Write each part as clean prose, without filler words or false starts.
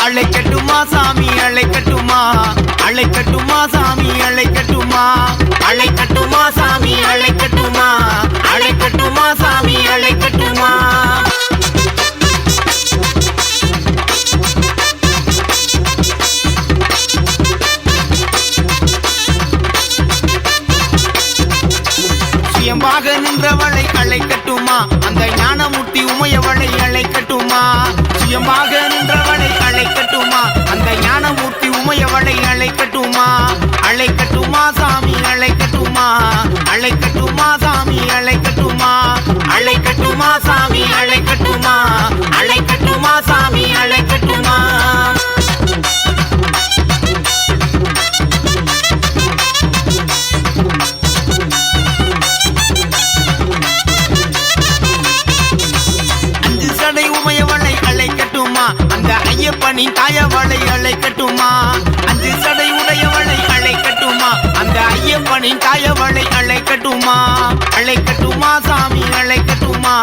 அழைக்கட்டுமா சாமி அழைக்கட்டுமா அழைக்கட்டுமா சாமி அழைக்கட்டுமா அழைக்கட்டுமா சாமி அழைக்கட்டுமா அழைக்கட்டுமா சாமி அழைக்கட்டுமா சுயமாக நின்றவளை அழைக்கட்டுமா அந்த ஞானமூர்த்தி உமையவளை அழைக்கட்டுமா சுயமாக நின்றவளை அழைக்கட்டுமா அந்த ஞானமூர்த்தி உமையவளை அழைக்கட்டுமா அழைக்கட்டுமா சாமி அழைக்கட்டுமா அழைக்கட்டுமா சாமி அழைக்கட்டுமா அழைக்கட்டுமா சாமி அழைக்கட்டுமா அழைக்கட்டுமா சாமி அழைக்கட்டுமா உமையவளை அழைக்கட்டுமா அந்த ஐயப்பனின் தாயவளை அழைக்கட்டுமா அஞ்சு சடை உடையவளை அழைக்கட்டுமா அந்த ஐயப்பனின் தாயவளை அழைக்கட்டுமா அழைக்கட்டுமா சாமி அழைக்கட்டுமா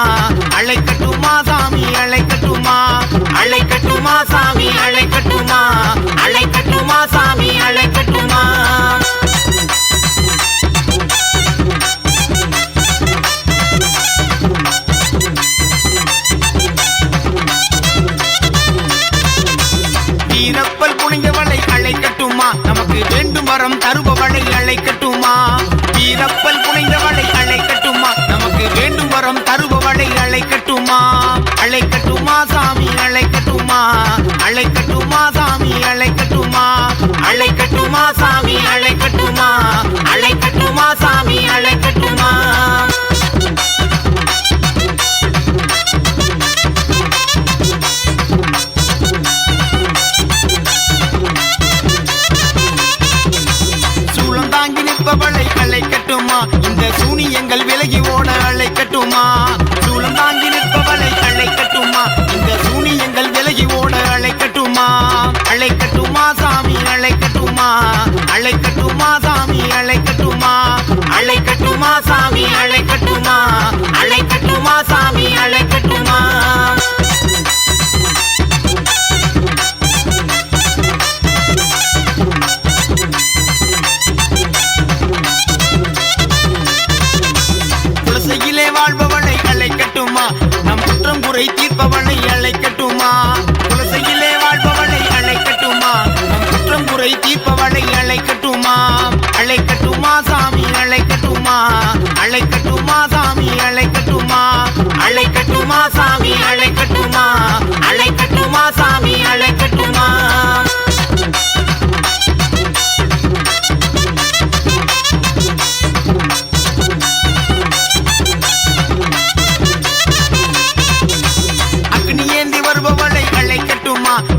அழைக்கட்டுமா சாமி அழைக்கட்டுமா அழைக்கட்டுமா சாமி அழைக்கட்டுமா அழைக்கட்டுமா சாமி அழைக்கட்டுமா வீரப்பல் புனிஞ்சவளை அழைக்கட்டுமா நமக்கு வேண்டும் வரம் தருபவளை அழைக்கட்டுமா வீரப்பல் புனிஞ்சவளை அழைக்கட்டுமா நமக்கு வேண்டும் வரம் தருபவளை அழைக்கட்டுமா அழைக்கட்டுமா சாமி அழைக்கட்டுமா அழைக்கட்டுமா சாமி அழைக்கட்டுமா அழைக்கட்டுமா சாமி அழைக்கட்டுமா அழைக்கட்டுமா சாமி அழைக்கட்டுமா நிற்பவளை அழைக்கட்டுமா இந்த சூனியங்கள் விலகி ஓட அழைக்கட்டுமா சூலம் தாங்கி நிற்பவளை அழைக்கட்டுமா இந்த சூனியங்கள் விலகி ஓட அழைக்கட்டுமா அழைக்கட்டுமா சாமி அழைக்கட்டுமா அழைக்கட்டுமா சாமி அழைக்கட்டுமா அழைக்கட்டுமா சாமி அழைக்கட்டுமா அழைக்கட்டுமா சாமி அழைக்கட்டுமா வாழ்பவளை அழைக்கட்டுமா நம் குற்றம் குறை தீர்ப்பவளை அழைக்கட்டுமா குலசையிலே வாழ்பவளை அழைக்கட்டுமா நம் குற்றம் குறை தீர்ப்பவளை அழைக்கட்டுமா அழைக்கட்டுமா சாமி அழைக்கட்டுமா அழைக்கட்டுமா சாமி அழைக்கட்டுமா அழைக்கட்டுமா சாமி அழைக்கட்டுமா அழைக்கட்டுமா சாமி அழைக்கட்டுமா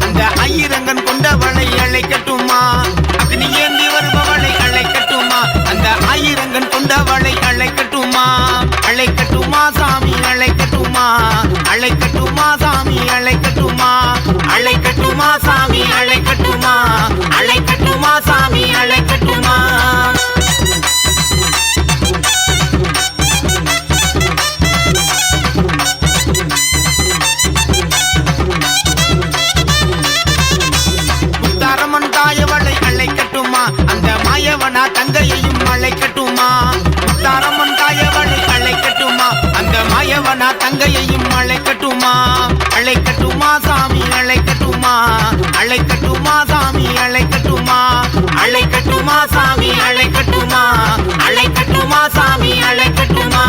அந்த ஐயரங்கன் கொண்டவளை அழைக்கட்டுமா அக்னி ஏந்தி வருபவளை அழைக்கட்டுமா அந்த ஐயரங்கன் கொண்டவளை அழைக்கட்டுமா அழைக்கட்டுமா சாமி அழைக்கட்டுமா அழைக்கட்டுமா சாமி அழைக்கட்டுமா அழைக்கட்டுமா சாமி அழைக்கட்டுமா அழைக்கட்டுமா சாமி அழைக்கட்டுமா தாயவளை அழைக்கட்டுமா அந்த மாயவனா தங்கையையும் அழைக்கட்டுமா முத்தாரம்மன் தாயவளை அழைக்கட்டுமா அந்த மாயவனா தங்கையையும் அழைக்கட்டுமா அழைக்கட்டுமா சாமி அழைக்கட்டுமா அழைக்கட்டுமா சாமி அழைக்கட்டுமா அழைக்கட்டுமா சாமி அழைக்கட்டுமா அழைக்கட்டுமா சாமி அழைக்கட்டுமா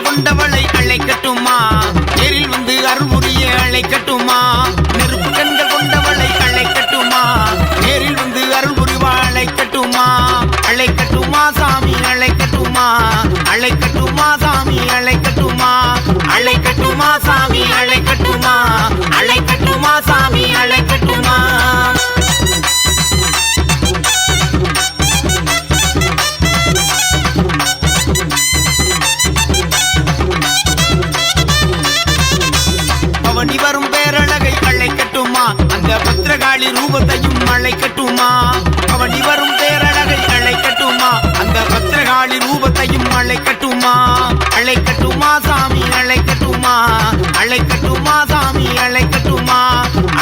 கொண்டவளை அழைக்கட்டுமா நேரில் வந்து அருள்புரிய அழைக்கட்டுமா நெருப்பு கண்கள் கொண்டவளை அழைக்கட்டுமா நேரில் வந்து அருள்புரிவா அழைக்கட்டுமா அழைக்கட்டுமா சாமி அழைக்கட்டுமா அழைக்கட்டுமா சாமி அழைக்கட்டுமா அழைக்கட்டுமா சாமி அழைக்கட்டுமா அழைக்கட்டுமா சாமி அழைக்கட்டுமா பவனி வரும் பேரழகை அழைக்கட்டுமா அந்த பத்திரகாளி ரூபத்தையும் அழைக்கட்டுமா பவனி வரும் அழைக்கட்டுமா அழைக்கட்டுமா சாமி அழைக்கட்டுமா அழைக்கட்டுமா சாமி அழைக்கட்டுமா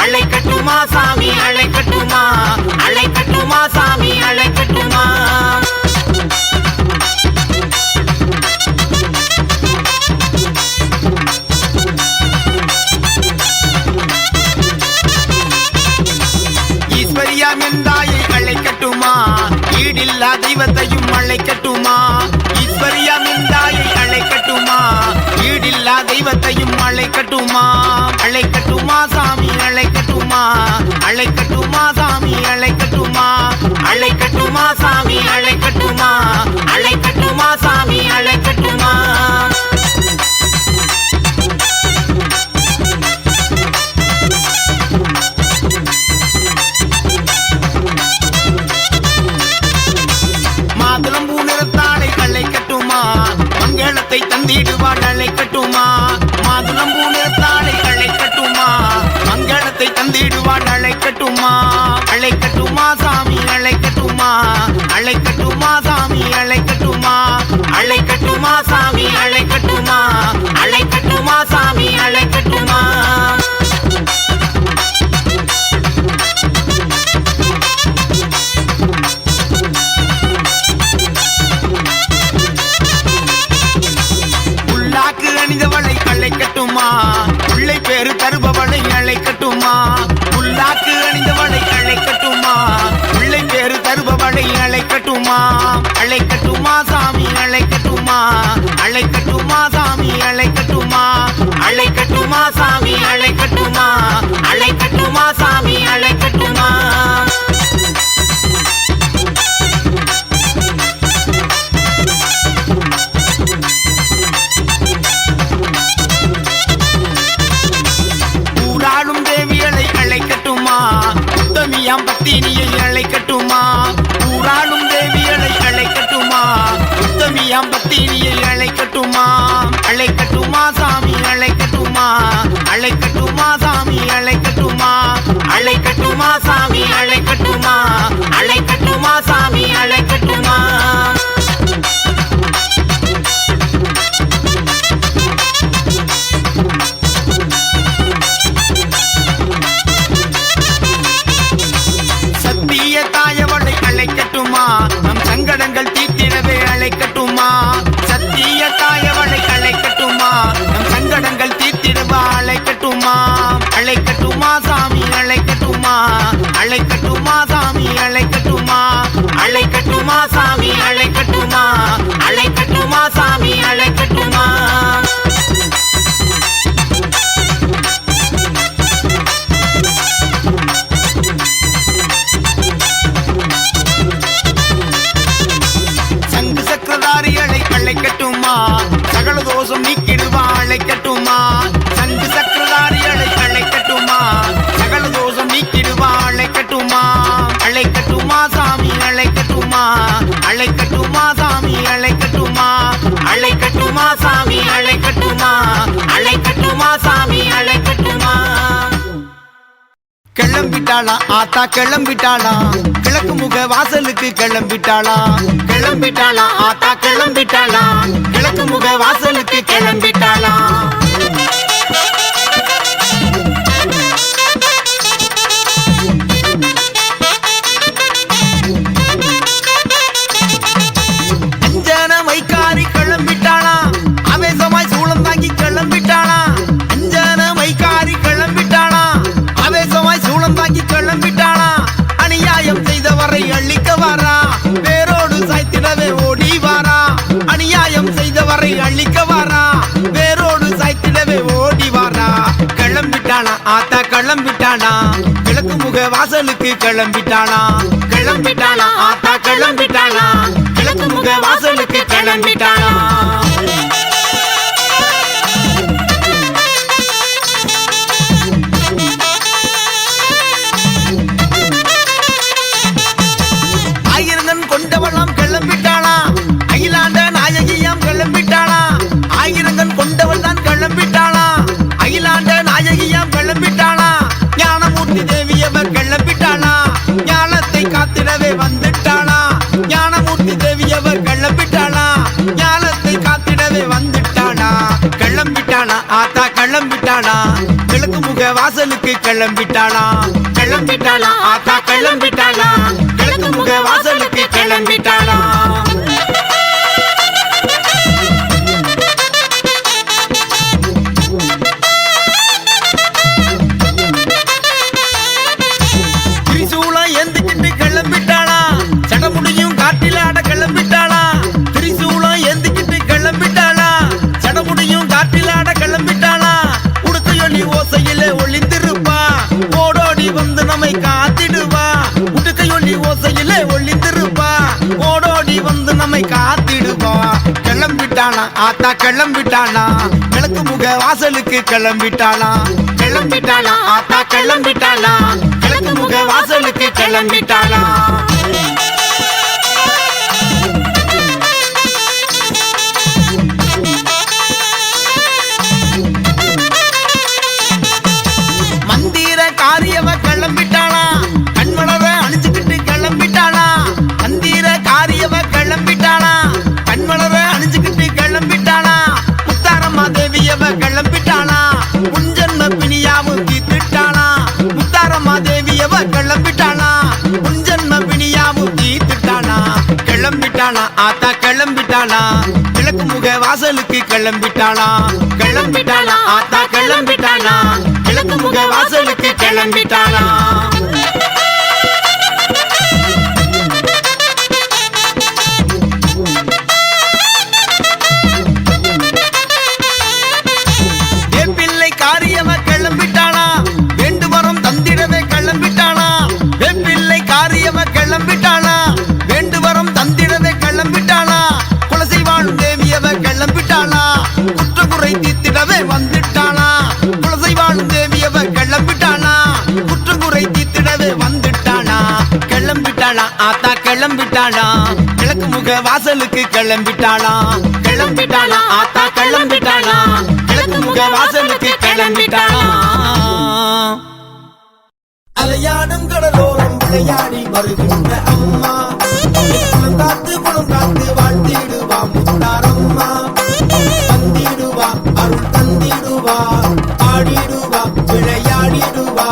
அழைக்கட்டுமா சாமி அழைக்கட்டுமா அழைக்கட்டுமா சாமி அழைக்கட்டுமா ஈஸ்வரியாம் என்றாயை அழைக்கட்டுமா ஈடில்லா தெய்வத்தையும் அழைக்கட்டுமா ஈஸ்வரியாம் என்றாயை அழைக்கட்டுமா ஈடில்லா தெய்வத்தையும் அழைக்கட்டுமா அழைக்கட்டுமா சாமி அழைக்கட்டுமா அழைக்கட்டுமா சாமி அழைக்கட்டுமா அழைக்கட்டுமா சாமி அழைக்கட்டுமா அழைக்கட்டுமா சாமி அழைக்கட்டுமா மாதுளம்பூ நிறத்தாளை அழைக்கட்டுமா மங்களத்தை தந்திடுவாள் அழைக்கட்டுமா மாதுளம்பூ நிறத்தாளை அழைக்கட்டுமா மங்களத்தை தந்திடுவாள் அழைக்கட்டுமா அழைக்கட்டுமா சாமி அழைக்கட்டுமா அழைக்கட்டுமா சாமி அழைக்கட்டுமா அழைக்கட்டுமா சாமி அழைக்கட்டுமா அழைக்கட்டுமா சாமி அழைக்கட்டுமா புல்லாக்கு அணிந்தவளை அழைக்கட்டுமா பிள்ளை பேரு தருபவளை அழைக்கட்டுமா புல்லாக்கு அணிந்தவளை அழைக்கட்டுமா பிள்ளை பேரு தருபவளை அழைக்கட்டுமா அழைக்கட்டுமா சாமி அழைக்கட்டுமா அழைக்கட்டுமா சாமி அழைக்கட்டுமா அழைக்கட்டுமா சாமி அழைக்கட்டுமா அழைக்கட்டுமா சாமி அழைக்கட்டுமா ஊராளும் தேவியலை அழைக்கட்டுமா உத்தமியாம் பத்தினியை அழைக்கட்டுமா ஊராளும் தேவியலை அழைக்கட்டுமா உத்தமியாம் பத்தினியை அழைக்கட்டுமா அழைக்கட்டுமா சாமி அழைக்கட்டுமா அழைக்கட்டுமா சாமி அழைக்கட்டுமா அழைக்கட்டுமா சாமி அழைக்கட்டுமா அழைக்கட்டுமா சாமி அழைக்கட்டுமா சத்திய தாயவளை அழைக்கட்டுமா நம் சங்கடங்கள் தீர்த்திடவே அழைக்கட்டுமா சத்திய தாயவளை அழைக்கட்டுமா நம் சங்கடங்கள் தீர்த்திடவா அழைக்கட்டுமா அழைக்கட்டுமா சாமி அழைக்கட்டுமா அழைக்கட்டுமா சாமி அழைக்கட்டுமா அழைக்கட்டுமா சாமி அழைக்கட்டுமா அழைக்கட்டுமா சாமி அழைக்கட்டுமா சங்கு சக்கரதாரிகளை அழைக்கட்டுமா சகல தோஷம் நீக்கிடுவா அழைக்கட்டுமா சங்கு சக்கரதாரிகளை அழைக்கட்டுமா சகல தோஷம் நீக்கிடுவா அழைக்கட்டுமா அழைக்கட்டுமா சாமி அழைக்கட்டுமா அழைக்கட்டுமா சாமி அழைக்கட்டுமா அழைக்கட்டுமா சாமி அழைக்கட்டுமா அழைக்கட்டுமா சாமி அழைக்கட்டுமா கிளம்பிட்டாளா ஆத்தா கிளம்பிட்டாளா கிழக்கு முக வாசலுக்கு கிளம்பிட்டாளா கிளம்பிட்டாளா ஆத்தா கிளம்பிட்டாளா கிழக்கு முக வாசலுக்கு கிளம்பிட்டாளா அஞ்சன மைக்காரி கிளம்பிட்டாளா ஆவேசமாய் சூளம் தாங்கி கிளம்பிட்டாளா அஞ்சன மைக்காரி கிளம்பிட்டாளா ஆவேசமாய் சூளம் தாங்கி கிளம்பிட்டாளா அநியாயம் செய்தவரை அழிக்க வாரா வேரோடு சாய்த்திடவே ஓடி வாரா அநியாயம் செய்தவரை அழிக்க வாரா வேரோடு சாய்த்திடவே ஓடி வாரா கிளம்பிட்டாளா ஆத்தா கிளம்பிட்டாளா கிழக்கு முக வாசலுக்கு கிளம்பிட்டாளா கிளம்பிட்டாளா ஆத்தா கிளம்பிட்டாளா கிழக்கு முக வாசலுக்கு கிளம்பிட்டாளா ஆயிரங்கன் கொண்டவளாம் கிளம்பிட்டாளா அகிலாண்ட நாயகியாம் கிளம்பிட்டாளா ஆயிரங்கன் கொண்டவள் தான் கிளம்பிட்டாளா அகிலாண்ட நாயகியாம் கிளம்பிட்டாளா ஞானமூர்த்தி தேவியவர் கிளம்பிட்டாளா ஞானத்தை காத்திடவே வந்துட்டாளா ஞானமூர்த்தி தேவியவர் கிளம்பிட்டாளா ஞான கிளம்பிட்டாளா கிழக்கு முக வாசலுக்கு கிளம்பிட்டாளா கிளம்பிட்டாளா ஆத்தா கிளம்பிட்டாளா கிழக்கு முக வாசலுக்கு கிளம்பிட்டாளா கிளம்பிட்டாளா சடமுடியும் காட்டில ஆட கிளம்பிட்டாளா திரிசூலம் ஏந்திக்கிட்டு கிளம்பிட்டாளா சடமுடியும் காட்டில ஆட கிளம்பிட்டாளா உடுக்கையொலி ஓசையிலே ஒளிந்திருப்பா ஓடோடி வந்து நம்மை காத்திடுவா உடுக்கையொலி ஓசையிலே ஒளிந்திருப்பா ஓடோடி வந்து நம்மை காத்திடுவா கிளம்பிட்டாளா ஆத்தா கிளம்பிட்டாளா கிழக்கு முக வாசலுக்கு கிளம்பிட்டாளா கிளம்பிட்டாளா ஆத்தா கிளம்பிட்டாளா கிழக்கு முக வாசலுக்கு கிளம்பிட்டாளா மந்திர காரியவ கிளம்பிட்டாளா கண்மலர அணிஞ்சுக்கிட்டு கிளம்பிட்டாளா மந்திர காரியவ கிளம்பிட்டாளா கண்மலர அணிஞ்சுக்கிட்டு கிளம்பிட்டாளா முத்தாரம்மா தேவியவ கிளம்பிட்டாளா முன்ஜன்ம பிணியாவும் தீர்த்துட்டாளா முத்தாரம்மா தேவியவ கிளம்பிட்டாளா முன்ஜன்ம பிணியாவும் தீர்த்துட்டாளா கிளம்பிட்டாளா ஆத்தா கிளம்பிட்டாளா கிழக்கு முக வாசலுக்கு கிளம்பிட்டாளா கிளம்பிட்டாளா ஆத்தா கிளம்பிட்டாளா கிழக்கு முக வாசலுக்கு கிளம்பிட்டாளா வேப்பிள்ளை காரியவ கிளம்பிட்டாளா வேண்டு வரம் தந்திடவே கிளம்பிட்டாளா வேப்பிள்ளை காரியவ கிளம்பிட்டாளா வேண்டு வரம் தந்திடவே கிளம்பிட்டாளா குலசை வாழும் தேவியவ கிளம்பிட்டாளா குற்றக்குறை தீர்த்திடவே வந்துட்டாளா குலசை வாழும் தேவியவ கிளம்பிட்டாளா குற்றக்குறை தீர்த்திடவே வந்துட்டாளா கிளம்பிட்டாளா ஆத்தா கிளம்பிட்டாளா கிழக்கு முக வாசலுக்கு கிளம்பிட்டாளா கிளம்பிட்டாளா ஆத்தா கிளம்பிட்டாளா கிழக்கு முக வாசலுக்கு கிளம்பிட்டாளா அலையாடும் கடலோரம் விளையாடி வருகின்ற அம்மா குணம் காத்து வாழ்த்திடுவா முத்தாரம்மா தந்திடுவா அருள் தந்திடுவா ஆடிடுவா விளையாடிடுவா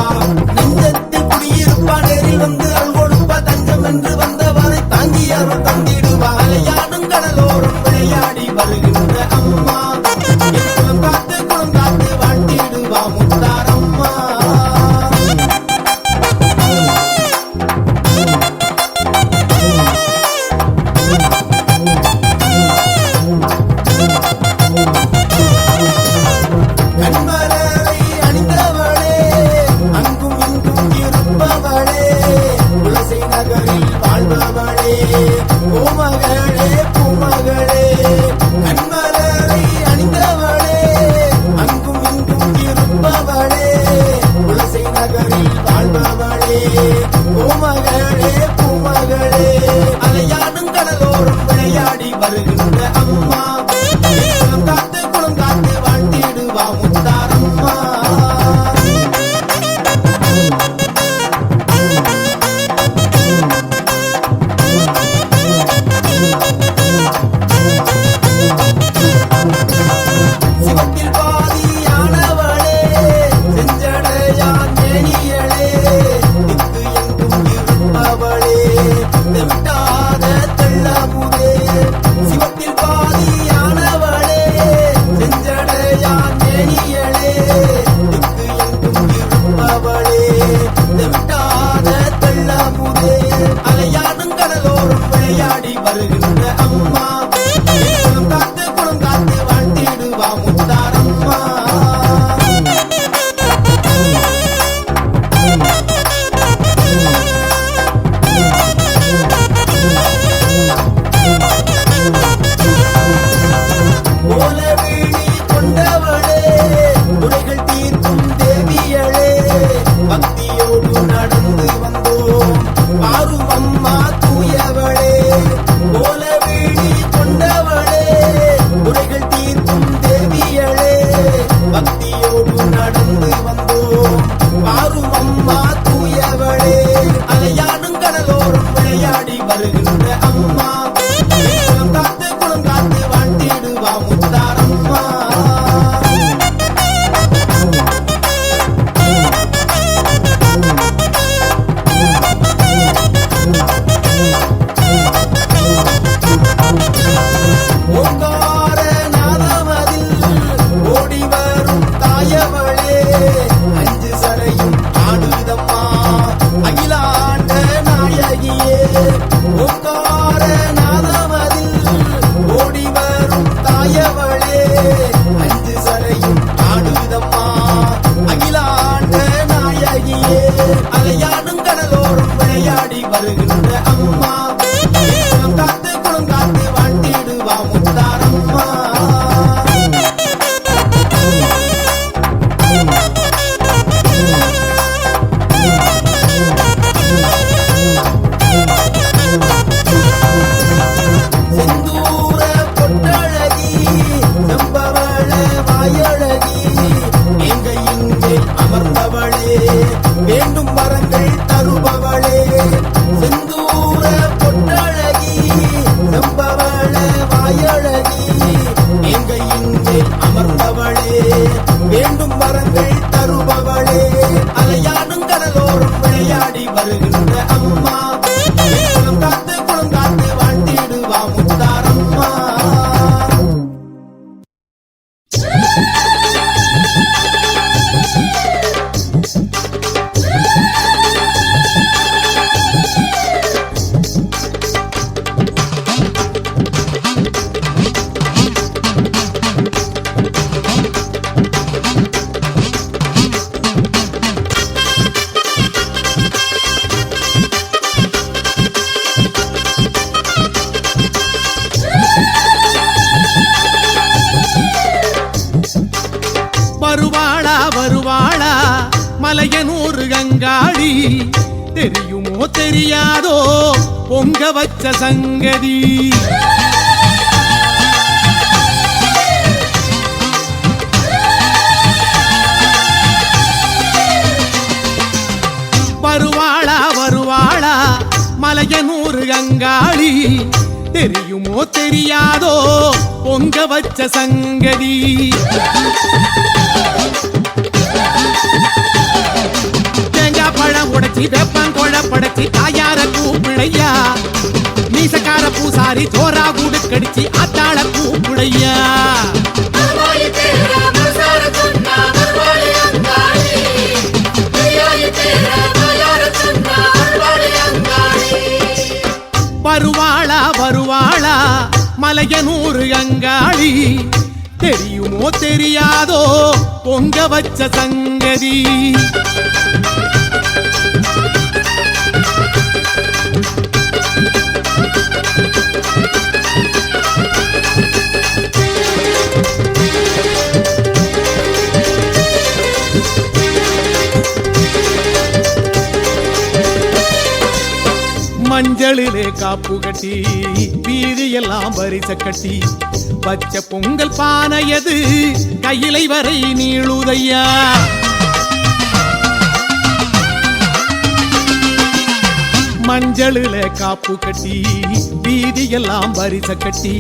நெஞ்சத்தில் குடியிருப்பா நேரில் வந்து அருள் கொடுப்பா தஞ்சம் என்று வந்தவரை தாங்கி அருள் தந்திடுவா அலையாடும் கடலோரம் விளையாடி வருகின்ற அம்மா குணம் காத்து வாழ்த்திடுவா முத்தாரம்மா கண்மலரை அணிந்தவளே அங்கும் இங்கும் இருப்பவளே குலசை நகரில் வாழ்பவளே பூமகளே பூமகளே கண்மலரை அணிந்தவளே அங்கும் இங்கும் இருப்பவளே குலசை நகரில் வாழ்பவளே பூமகளே பூமகளே அலையாடும் கடலோரம் விளையாடி வருகின்ற அம்மா குளம் காத்து வாழ்த்திடுவா முத்தாரம்மா சிவத்தில் பாதியானவளே செஞ்சடையான் மேனியளே திக்கு எங்கும் இருப்பவளே விட்டாத தெள்ளமுதே சிவத்தில் பாதியானவளே செஞ்சடையான் மேனியளே திக்கு எங்கும் இருப்பவளே விட்டாத தெள்ளமுதே அலையாடும் கடலோரம் விளையாடி வருகின்ற அம்மா குணம் காத்து வாழ்த்திடுவா முத்தாரம்மா ஓலவிழி கொண்டவளே குறைகள் தீர்க்கும் தேவியளே பக்தியோடு நடந்து வந்தோம் பாரும் அம்மா தூயவளே ஓலவிழி கொண்டவளே குறைகள் தீர்க்கும் தேவியளே பக்தியோடு நடந்து வந்தோம் பாரும் அம்மா தூயவளே அலையாடும் கடலோரம் விளையாடி வருகின்ற அம்மா குணம் காத்து வாழ்த்திடுவா முத்தாரம்மா ஓங்கார நாதமதில் ஓடி வரும் தாயவளே அஞ்சு சரையும் ஆடுதம்மா அகிலாண்ட நாயகியே அலையாடும் கடலோரம் விளையாடி வருகின்ற அம்மா குணம் காத்து வாண்டிடுவா முத்தாரம்மா செந்தூர பொட்டழகி செம்பவள வாயழகி எங்க இங்கே அமர்ந்தவளே வேண்டும் வரங்கள் தருபவளே செந்தூர பொட்டழகி செம்பவள வாயழகி எங்க இங்கே அமர்ந்தவளே வேண்டும் வரங்கள் தருபவளே அலையாடும் கடலோரம் விளையாடி வருகின்ற அம்மா குணம் காத்து வாண்டிடுவா முத்தாரம்மா வருவாளா வருவாளா மலையனூர் கங்காளி தெரியுமோ தெரியாதோ பொங்க வச்ச சங்கதி வருவாளா வருவாளா மலையனூர் கங்காளி தெரியுமோ தெரியாதோ பொங்க வச்ச சங்கதி தேங்காய் பழம் உடைச்சி வெப்பங்கொழ படைச்சி தாயார கூப்பிடையா மீசக்கார பூசாரி தோரா கூடு கடிச்சு அத்தாள கூப்பிடையா வருவாளா வருவாளா மலையனூர் கங்காளி தெரியுமோ தெரியாதோ பொங்க வச்ச சங்கதி மஞ்சளிலே காப்பு கட்டி வீதியெல்லாம் வரிச கட்டி பச்சை பொங்கல் பானையது கையிலை வரை நீளுதையா மஞ்சளிலே காப்பு கட்டி வீதியெல்லாம் வரிச கட்டி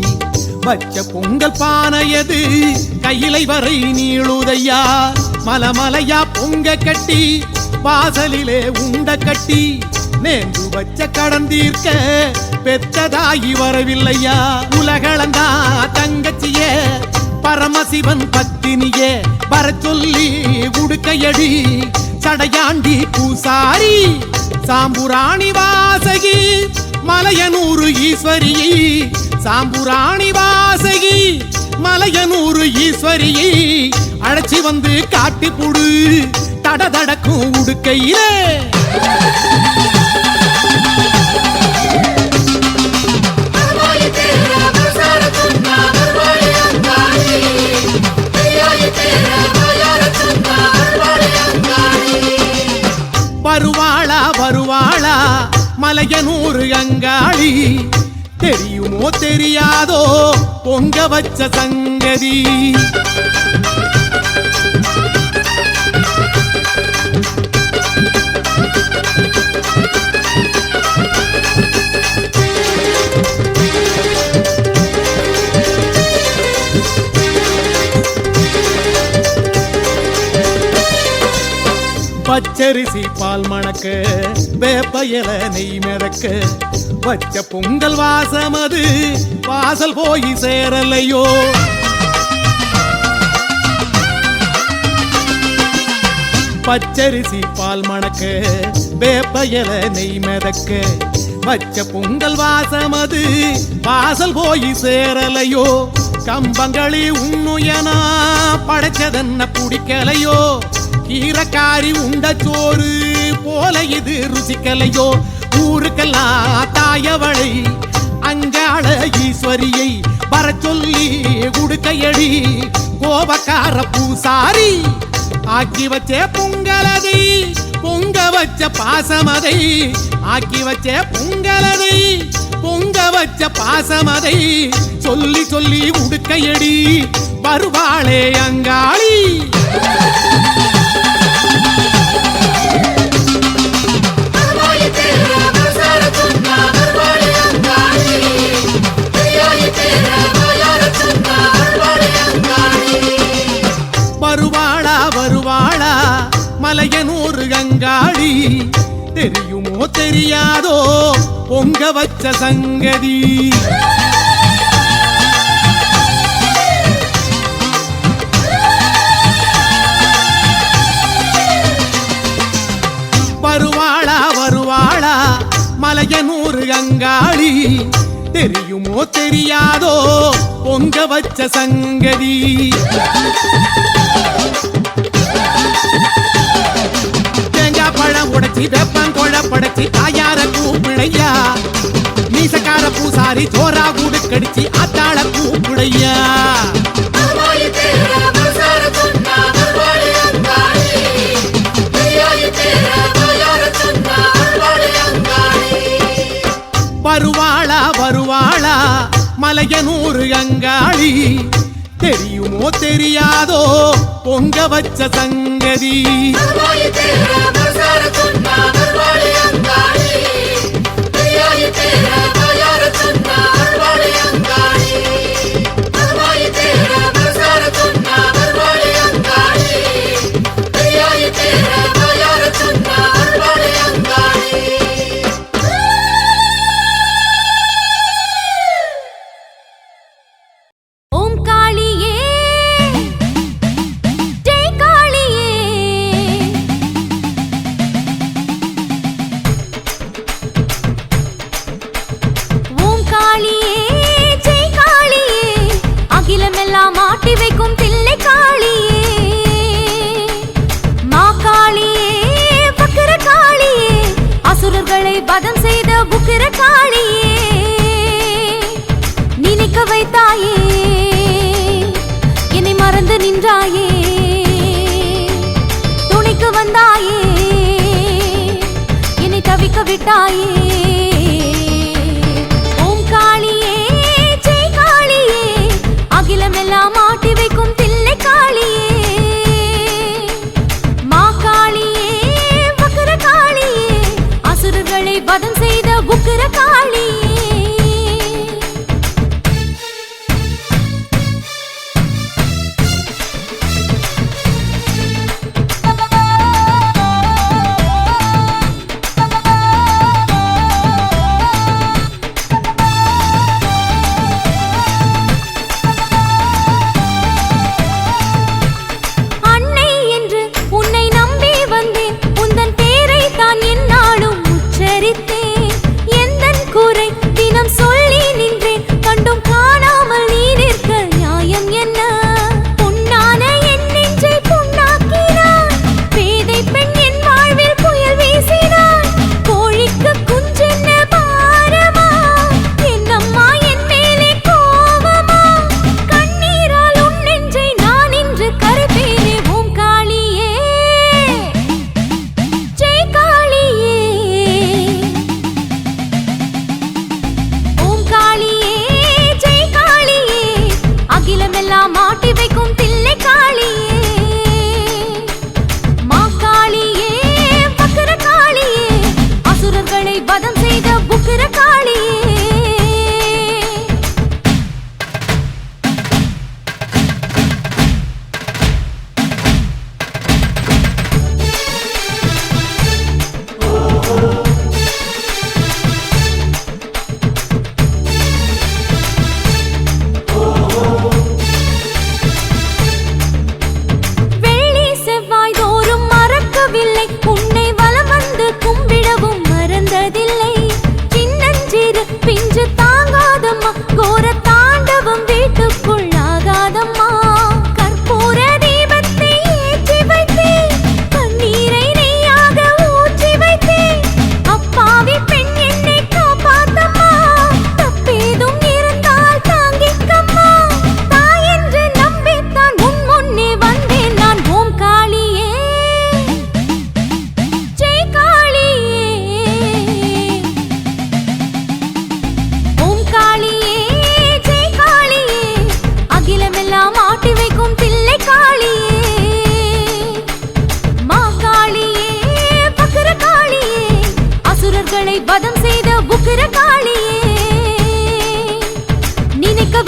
பச்சை பொங்கல் பானையது கையிலை வரை நீளுதையா மலமலையா பொங்க கட்டி வாசலிலே உண்ட கட்டி நேர்ந்து வச்ச கடன் தீர்க்க பெற்றதாகி வரவில்லையா உலகளந்தா தங்கச்சியே பரமசிவன் பத்தினியே வர சொல்லி உடுக்கையடி சடையாண்டி பூசாரி சாம்புராணி வாசகி மலையனூர் ஈஸ்வரி சாம்புராணி வாசகி மலையனூர் ஈஸ்வரி அழைச்சி வந்து காட்டி புடு தடதடக்கும் உடுக்கையிலே வருவாளா வருவாளா மலையனூர் கங்காளி தெரியுமோ தெரியாதோ பொங்க வச்ச சங்கதி பச்சரிசி பால் மணக்க வேப்பையல நெய் மிதக்க வச்ச பொங்கல் வாசமது வாசல் போய் சேரலையோ பச்சரிசி பால் மணக்க வேப்பையல நெய் மிதக்க வச்ச பொங்கல் வாசமது வாசல் போய் சேரலையோ கம்பங்களி உண்ணுயனா படைச்சதென்ன பிடிக்கலையோ கீரக்காரி உண்ட சோறு போல இது ருசிக்கலையோ ஊருக்கெல்லாம் தாயவளை அங்காள ஈஸ்வரியை வர சொல்லி குடுக்கையடி கோபக்கார பூசாரி ஆக்கி வச்ச பொங்கலதை பொங்க வச்ச பாசமதை ஆக்கி வச்ச பொங்கலதை பொங்க வச்ச பாசமதை சொல்லி சொல்லி உடுக்கையடி வருவாளே அங்காளி வருவாளா வருவாளா மலையனூர் அங்காளி தெரியுமோ தெரியாதோ பொங்க வச்ச சங்கதி வருவாளா வருவாளா மலையனூர் அங்காளி தெரியுமோ தெரியாதோ பொங்க வச்ச சங்கதி தேங்காய் பழம் உடைச்சி வெப்பம் கொழப்படைச்சி தாயார கூப்பிடையா மீசக்கார பூசாரி சோரா கூடு கடிச்சு ஆத்தாள கூப்பிடையா வருவாளா வருவாளா மலையனூர் அங்காளி தெரியுமோ தெரியாதோ பொங்க வச்ச சங்கதி மாட்டி வைக்கும் தில்லை காளியே மா காளியே பக்கர காளியே அசுரர்களை வதம் செய்த புக்கிர காளியே நினைக்க வைத்தாயே என்னை மறந்து நின்றாயே துணைக்கு வந்தாயே என்னை தவிக்க விட்டாயே ஓம் காளியே ஜெய் காளியே அகிலமெல்லாம் மாட்டி வைக்கும் தில்லை காளியே மா காளியே வக்கர காளியே அசுரர்களை வதம் செய்த புக்கிர காளியே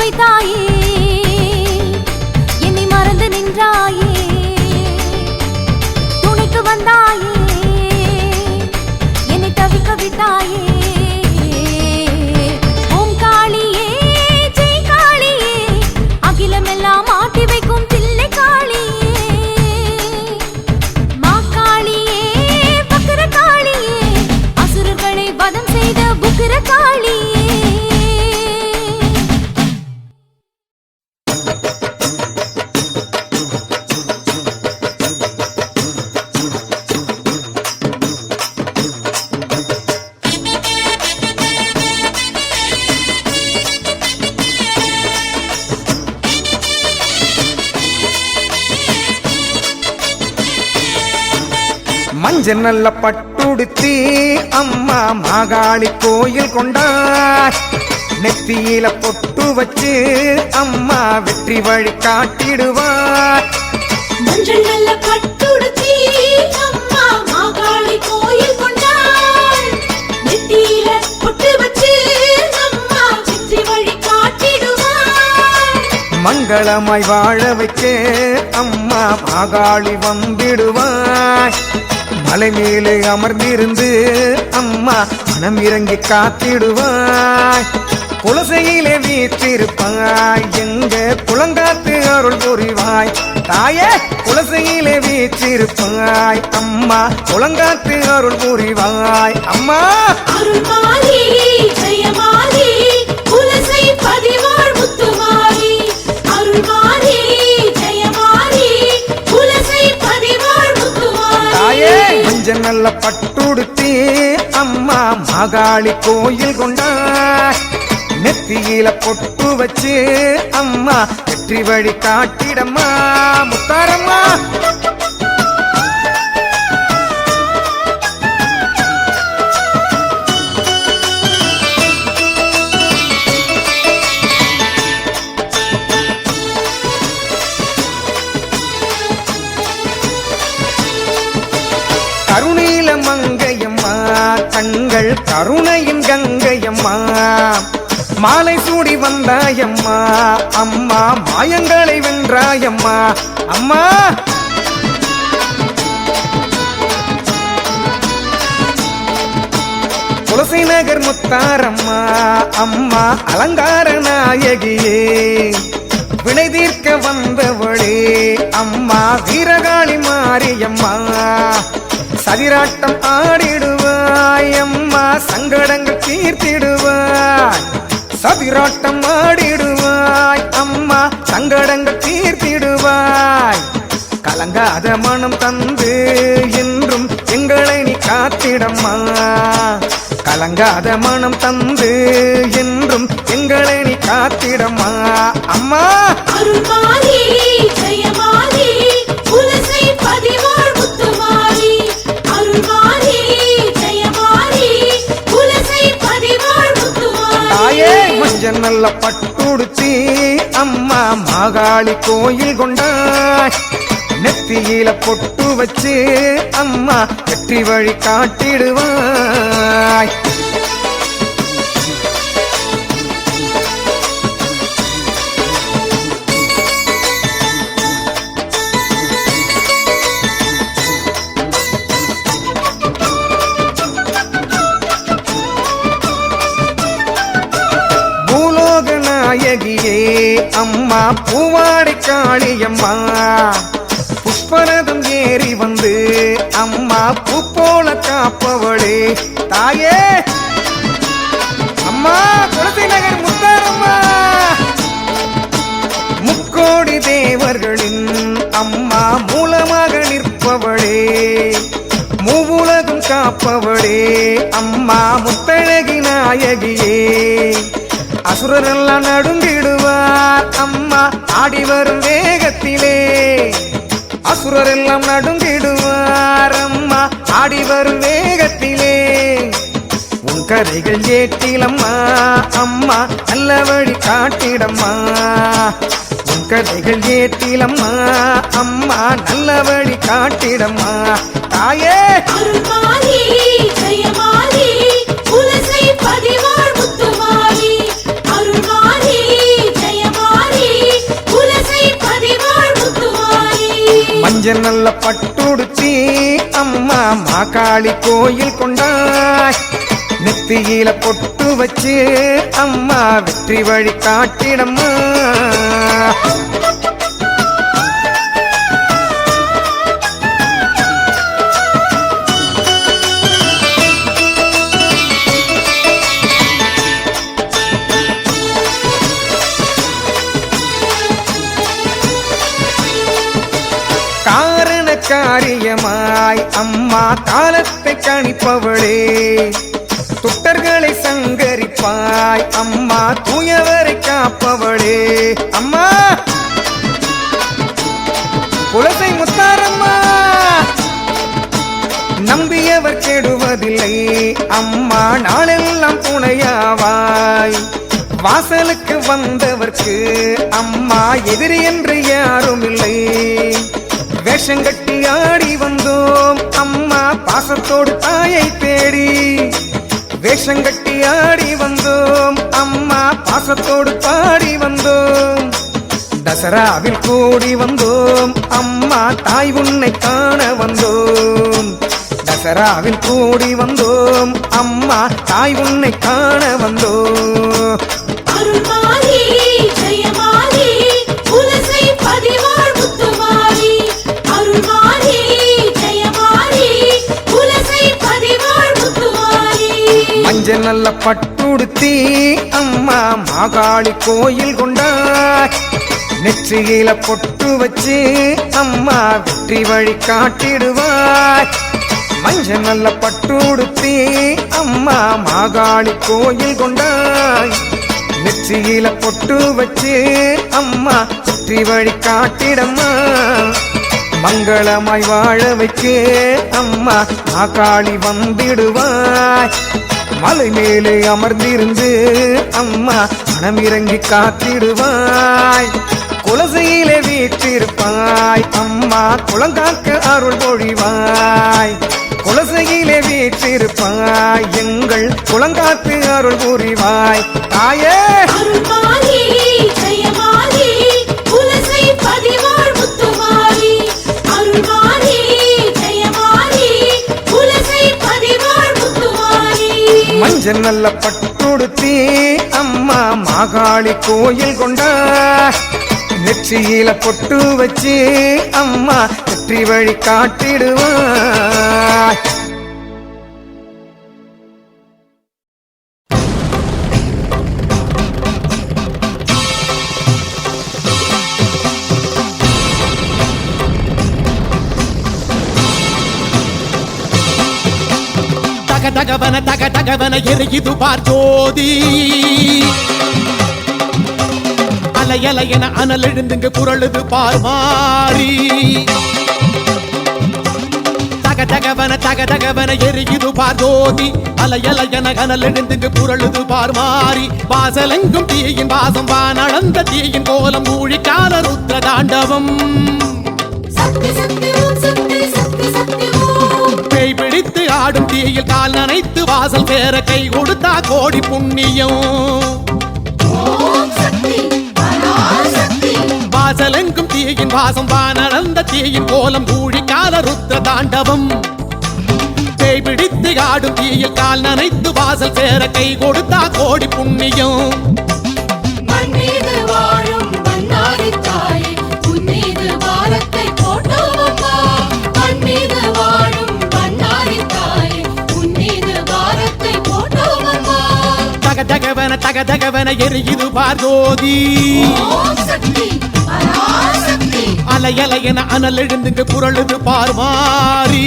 வைத்தாயே, என்னை மறந்து நின்றாயே, துணைக்கு வந்தாயே, என்னை தவிக்க விட்டாயே. ஓம் காளியே ஜெய் காளியே, அகிலமெல்லாம் ஆட்டி வைக்கும் தில்லை காளியே. மா காளியே வக்கர காளியே, அசுரர்களை வதம் செய்த உக்கிர காளியே. மஞ்சள் நல்ல பட்டுடுத்தி அம்மா மாகாளி கோயில் கொண்டார். நெத்தியில பொட்டு வச்சு அம்மா வெற்றி வழி காட்டிடுவார். மஞ்சள் நல்ல பட்டுடுத்தி அம்மா மாகாளி கோயில் கொண்டார். நெத்தியில பொட்டு வச்சு அம்மா வெற்றி வழி காட்டிடுவார். மங்களமாய் வாழ வைக்க அம்மா மாகாளி வந்திடுவாய். மலை மேலே அமர்ந்திருந்து அம்மா மனம் இறங்கி காத்திடுவாய். குலசையிலே வீற்றிருப்பாய், எங்க குளங்காத்து அருள் புரிவாய். தாயே குலசையிலே வீற்றிருப்பாய், அம்மா குளங்காத்து அருள் புரிவாய். அம்மா அருள்மாரி ஜெயமாரி குலசை பதிவாழ் முத்துமாரி. அருள்மாரி ஜெயமாரி குலசை பதிவாழ் முத்துமாரி. தாயே மஞ்சள் நல்ல பட்டுடுத்தி அம்மா மாகாளி கோயில் கொண்டாய். நெத்தியில பொட்டு வச்சு அம்மா வெற்றி வழி காட்டிடம்மா முத்தாரம்மா. கருணீல மங்கையம்மா, கண்கள் கருணையின் கங்கையம்மா. மாலை சூடி வந்தாயம்மா, அம்மா மாயங்களை வென்றாயம்மா. அம்மா துளசி நகர் முத்தாரம்மா, அம்மா அலங்கார நாயகியே. வினை தீர்க்க வந்தவளே அம்மா வீரகாளி மாரியம்மா. சதிராட்டம் ஆடிடுவாய் அம்மா, சங்கடங்கள் தீர்த்திடுவாய். சதிராட்டம் ஆடிடுவாய் அம்மா, சங்கடங்கள் தீர்த்திடுவாய். கலங்காத மனம் தந்து என்றும் எங்களை நீ காத்திடம்மா. கலங்காத மனம் தந்து என்றும் எங்களை நீ காத்திடம்மா. அம்மா அருள்மாரி ஜெயமாரி குலசை பதிவாழ் முத்துமாரி. அருள்மாரி ஜெயமாரி குலசை பதிவாழ் முத்துமாரி. தாயே மஞ்சள் நல்ல பட்டுடுத்தி அம்மா மாகாளி கோயில் கொண்டாய். நெத்தியில பொட்டு வச்சு அம்மா வெற்றி வழி காட்டிடுவாய். பூலோக நாயகியே அம்மா பூவாடி காளியம்மா. புஷ்பரதம் ஏறி வந்து அம்மா பூ போல காப்பவளே. தாயே அம்மா துளசி நகர் முத்தாரம்மா. முக்கோடி தேவர்களின் அம்மா மூலமாக நிற்பவளே. மூவுலகம் காப்பவளே அம்மா முத்தழகி நாயகியே. அசுரரெல்லாம் நடுங்கிடுவார் அம்மா ஆடி வரும் வேகத்திலே. அசுரரெல்லாம் நடுங்கிடுவார் அம்மா ஆடி வரும் வேகத்திலே. உன் கதைகள் ஏற்றிலம்மா அம்மா நல்ல வழி காட்டிடம்மா. உன் கதைகள் ஏற்றிலம்மா அம்மா நல்ல வழி காட்டிடம்மா. தாயே அருள்மாரி ஜெயமாரி குலசை பதிவாழ் முத்துமாரி. அருள்மாரி ஜெய மஞ்சள் நல்ல பட்டுடுத்தி அம்மா மாகாளி கோயில் கொண்டாய் நெத்தியில பொட்டு வச்சு அம்மா வெற்றி வழி காட்டிடம்மா காரியமாய் அம்மா காலத்தை கணிப்பவளே துட்டர்களை சங்கரிப்பாய் அம்மா தூயவரை காப்பவளே அம்மா குலசை முத்தாரம்மா நம்பியவர் கெடுவதில்லை அம்மா நாளெல்லாம் துணையாவாய் வாசலுக்கு வந்தவர்க்கு அம்மா எதிரி என்று யாரும் இல்லை வேஷங்கட்டி ஆடி வந்தோம் அம்மா பாசத்தோடு தாயை தேடி வேஷங்கட்டி ஆடி வந்தோம் அம்மா பாசத்தோடு பாடி வந்தோம் தசராவில் கூடி வந்தோம் அம்மா தாய் உன்னை காண வந்தோம் தசராவில் கூடி வந்தோம் அம்மா தாய் உன்னை காண வந்தோம் அருள்மாரி ஜெயமாரி குலசை பதிவாழ் முத்துமாரி அருள்மாரி ஜெயமாரி குலசை பதிவாழ் முத்துமாரி மஞ்சள் நல்ல பட்டுடுத்தி அம்மா மாகாளி கோயில் கொண்டாய் நெற்றியில பொட்டு வச்சு அம்மா வெற்றி வழி காட்டிடுவாய் மஞ்சள் நல்ல பட்டுடுத்தி அம்மா மாகாளி கோயில் கொண்டாய் நெற்றியில பொட்டு வச்சு அம்மா வெற்றி வழி காட்டிடம்மா மங்களமாய் வாழ வைக்க அம்மா மாகாளி வந்திடுவாய் மலை மேலே அமர்ந்திருந்து அம்மா மனமிறங்கி காத்திடுவாய் குலசையிலே வீற்றிருப்பாய் அம்மா குளங்காக்க அருள் பொழிவாய் குலசையிலே வீற்றிருப்பாய் எங்கள் குளங்காத்து அருள் புரிவாய் தாயே அருள்மாரி ஜெயமாரி குலசை பதிவாழ் முத்துமாரி அருள்மாரி ஜெயமாரி குலசை பதிவாழ் முத்துமாரி மஞ்சள் நல்ல பட்டுடுத்தி அம்மா மாகாளி கோயில் கொண்டாய் நெற்றியில பொட்டு வச்சு அம்மா வெற்றி வழி காட்டிடுவாய் தக தகவன எரியுது பார் ஜோதி அலையலையன அனல் எழுந்துங்க குரழுது பார் மாறி தக தகவன எரியுது பார் ஜோதி அலையலையன அனல் எழுந்துங்க குரழுது பார் மாறி வாசலெங்கும் தீயின் வாசம் வானளந்த தீயின் கோலம் ஊழிக்கால ருத்ர தாண்டவம் சக்தி சக்தி ஓம் சக்தி சக்தி சக்தி ஓம் பேய் பிடித்து ஆடும் தீயில் கால் நனைத்து வாசல் பேர கை கொடுத்தா கோடி புண்ணியம் ஓம் சக்தி பராசக்தி வாசலெங்கும் தீயின் வாசம் வானளந்த தீயின் கோலம் ஊழிக்கால ருத்ர தாண்டவம் பேய் பிடித்து ஆடும் தீயில் கால் நனைத்து வாசல் பேர கை கொடுத்தா கோடி புண்ணியம் மண்ணீது வாழும் மன்னாரி தாயே உன்மீது பாரத்தை போட்டோமம்மா மண்ணீது வாழும் மன்னாரி தாயே உன்மீது பாரத்தை போட்டோமம்மா தக தகவன எரியுது பார் ஜோதி ஓம் சக்தி பராசக்தி அலையலையன அனல் எழுந்துங்க குரழுது பார் மாறி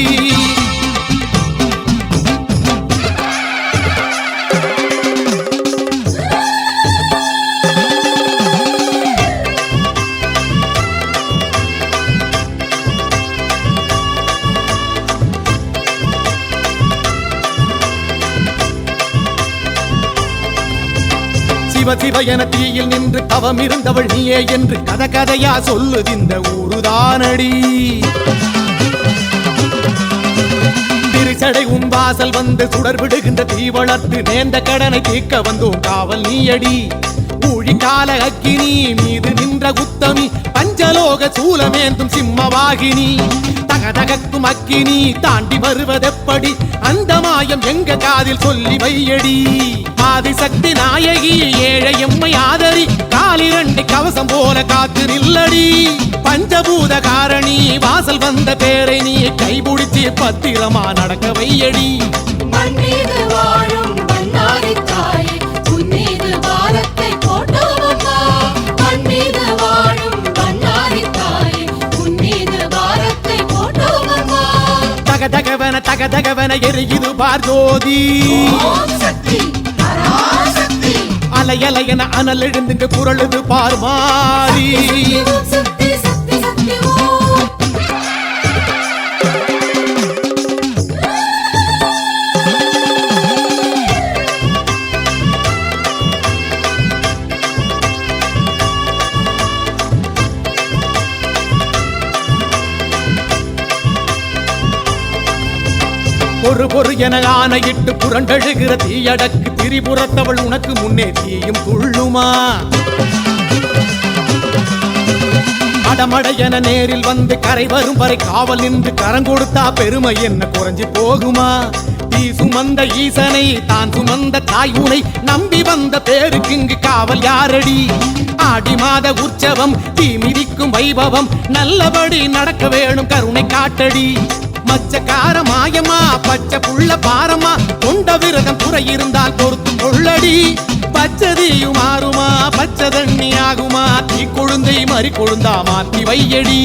சிவ என தீயில் நின்று தவம் இருந்தவள் நீயே என்று கதையா சொல்லுதிந்த ஊருதானடி திருச்சடை உன் வாசல் வந்து சுடர் விடுகின்ற தீ வளர்த்து நேர்ந்த கடனை தீர்க்க வந்தோம் காவல் நீயடி ஊழிக்கால அக்கினி மீது நின்ற குத்தமி பஞ்ச சிவலோக சூலமேந்தும் சிம்மவாகினி தகதகக்கும் அக்கினி தாண்டி வருவதெப்படி அந்த மாயம் எங்க காதில் சொல்லி வையடி ஆதிசக்தி நாயகி ஏழை எம்மை ஆதரி காலிரண்டு கவசம் போல காத்து நில்லடி பஞ்சபூத காரணி வாசல் வந்த பேரை நீ கைபிடிச்சு பத்திரமா நடக்க வையடி மண்ணீது வாழும் பண்ணாரி தாயே உன்னீது பாரத்தை போட்டோமம்மா மண்ணீது வாழும் பண்ணாரி தாயே உன்னீது பாரத்தை போட்டோமம்மா தகதகவன எரியுது பார் ஜோதி ஓம் சக்தி பராசக்தி அலையலையன அனல் எழுந்துங்க குரலுது பார் மாறி ஓம் சக்தி சக்தி சக்தி ஓம் பொறு என ஆணையிட்டு புரண்டழுகிற தீயடக்கு திரிபுரத்தவள் உனக்கு முன்னே தீயும் துள்ளுமா அடமட என நேரில் வந்து கரை வரும் வரை காவல் நின்று கரங்கொடுத்தா பெருமை என்ன குறைஞ்சு போகுமா தீ சுமந்த ஈசனை தான் சுமந்த தாய் உனை நம்பி வந்த பேருக்கு இங்கு காவல் யாரடி ஆடி மாத உற்சவம் தீ மிதிக்கும் வைபவம் நல்லபடி நடக்க வேணும் கருணை காட்டடி மச்சக்கார மாயமா பச்சை புள்ள பாரமா கொண்ட விரதம் குறை இருந்தால் பொறுத்து கொள்ளடி பச்சதியும் மாறுமா பச்சை தண்ணி ஆகுமா தீ கொழுந்தை மறி கொழுந்தா மாத்தி வையடி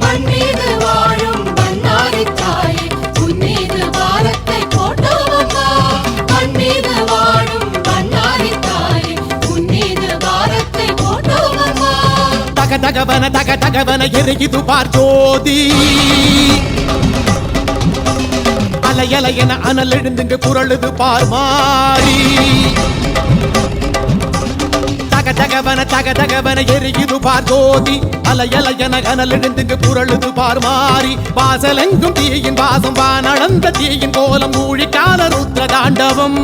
மண்ணீது வாழும் பண்ணாரி தாயே உன்னீது பாரத்தை போட்டோமம்மா மண்ணீது வாழும் பண்ணாரி தாயே உன்னீது பாரத்தை போட்டோமம்மா தகதகவன எரியுது பார் ஜோதி அலையலையன அனல் எழுந்துங்க குரலுது பார் மாறி தகதகவன எரியுது பார் ஜோதி அலையலையன அனல் எழுந்துங்க குரலுது பார் மாறி வாசலெங்கும் தீயின் வாசம் வானளந்த தீயின் கோலம் ஊழிக்கால ருத்ர தாண்டவம்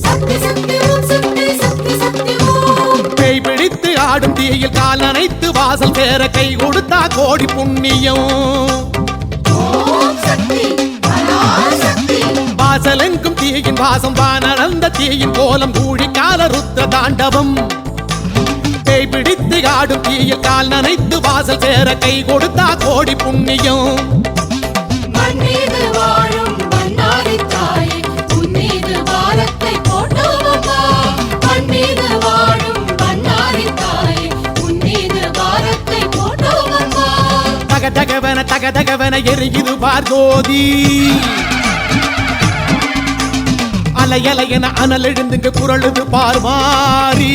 சக்தி சக்தி ஓம் சக்தி சக்தி சக்தி ஓம் பேய் பிடித்து ஆடும் தீயில் கால் நனைத்து வாசல் சேர கை கொடுத்தா கோடி புண்ணியம் ஓம் சக்தி பராசக்தி வாசலெங்கும் தீயின் வாசம் வானளந்த தீயின் கோலம் ஊழிக்கால ருத்ர தாண்டவம் பேய் பிடித்து ஆடும் தீயில் கால் நனைத்து வாசல் சேர கை கொடுத்தா கோடி புண்ணியம் மண்ணீது வாழும் பண்ணாரி தாயே உன்னீது பாரத்தை போட்டோமம்மா மண்ணீது வாழும் பண்ணாரி தாயே உன்னீது பாரத்தை போட்டோமம்மா தகதகவன எரியுது பார் ஜோதி அலையலையன அனல் எழுந்துங்க குரலுது பார் மாறி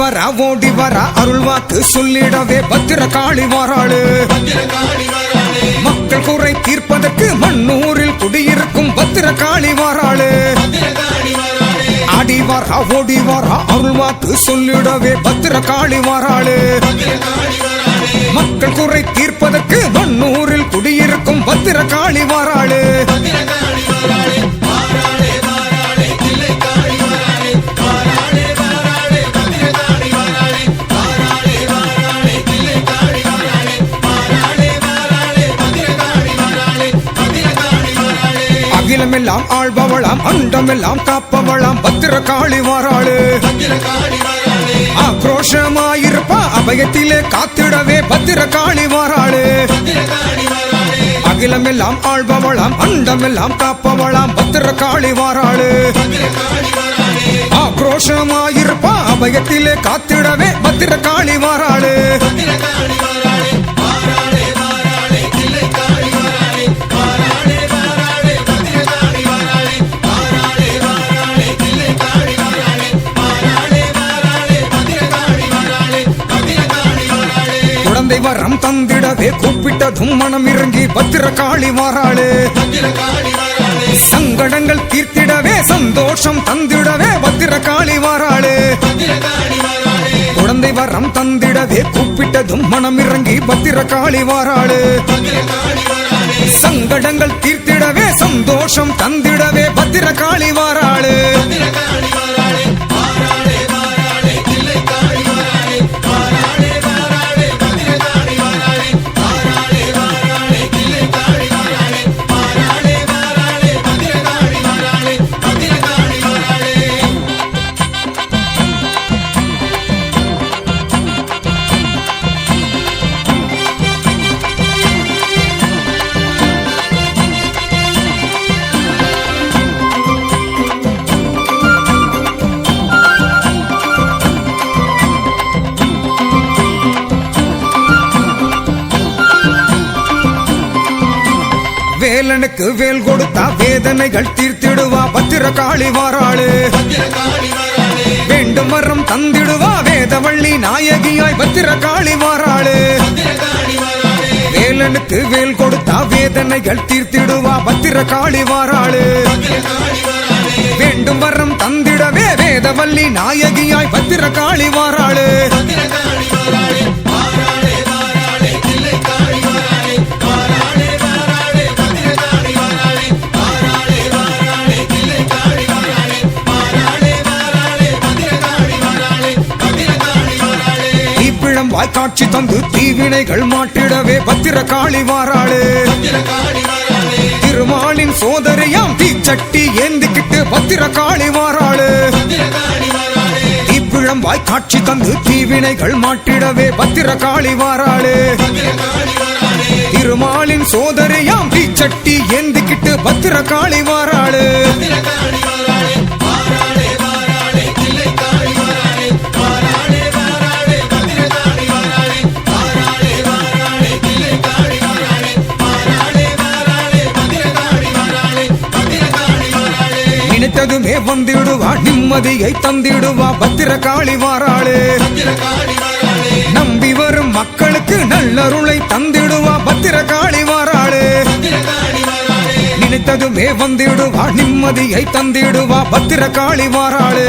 வரா ஓடி வரா அருள் வாக்கு சொல்லிடவே பத்திரகாளி வாராளு மக்கள் குறை தீர்ப்பதற்கு மண்ணூரில் குடியிருக்கும் பத்திரகாளி வாராளு ஆடி வரா ஓடி வரா அருள் வாக்கு சொல்லிடவே பத்திரகாளி வாராளு மக்கள் குறை தீர்ப்பதற்கு மண்ணூரில் குடியிருக்கும் பத்திரகாளி வாராளு அகிலமெல்லாம் ஆள்பவளாம் அண்டமெல்லாம் காப்பவளாம் பத்திரகாளி வாராளு ஆக்ரோஷமாயிருப்பா அபயத்திலே காத்திடவே பத்திரகாளி வாராளு அகிலமெல்லாம் ஆள்பவளாம் அண்டமெல்லாம் காப்பவளாம் பத்திரகாளி வாராளு ஆக்ரோஷமாயிருப்பா அபயத்திலே காத்திடவே பத்திரகாளி வாராளு குழந்தை வரம் தந்திடவே கூப்பிட்டதும் மனம் இறங்கி பத்திரகாளி வாராளு சங்கடங்கள் தீர்த்திடவே சந்தோஷம் தந்திடவே பத்திரகாளி வாராளு குழந்தை வரம் தந்திடவே கூப்பிட்டதும் மனம் இறங்கி பத்திரகாளி வாராளு சங்கடங்கள் தீர்த்திடவே சந்தோஷம் தந்திடவே பத்திரகாளி வாராளு வேலனுக்கு வேல் கொடுத்தா வேதனைகள் தீர்த்திடுவா பத்திரகாளி வாராளு வேண்டும் வரம் தந்திடுவா வேதவள்ளி நாயகியாய் பத்திரகாளி வாராளு வேலனுக்கு வேல் கொடுத்தா வேதனைகள் தீர்த்திடுவா பத்திரகாளி வாராளு வேண்டும் வரம் தந்திடவே வேதவள்ளி நாயகியாய் பத்திரகாளி வாராளு காட்சி தந்து தீவினைகள் மாட்டிடவே பத்திரகாளி வாராளு திருமாலின் சோதரியாம் தீச்சட்டி ஏந்திக்கிட்டு பத்திரகாளி வாராளு தீப்பிழம்பாய் காட்சி தந்து தீவினைகள் மாட்டிடவே பத்திரகாளி வாராளு திருமாலின் சோதரியாம் தீச்சட்டி ஏந்திக்கிட்டு பத்திரகாளி வாராளு நினைத்ததுமே வந்திடுவா நிம்மதியை தந்திடுவா பத்திரகாளி வாராளு நம்பி வரும் மக்களுக்கு நல்லருளை தந்திடுவா பத்திரகாளி வாராளு நினைத்ததுமே வந்திடுவா நிம்மதியை தந்திடுவா பத்திரகாளி வாராளு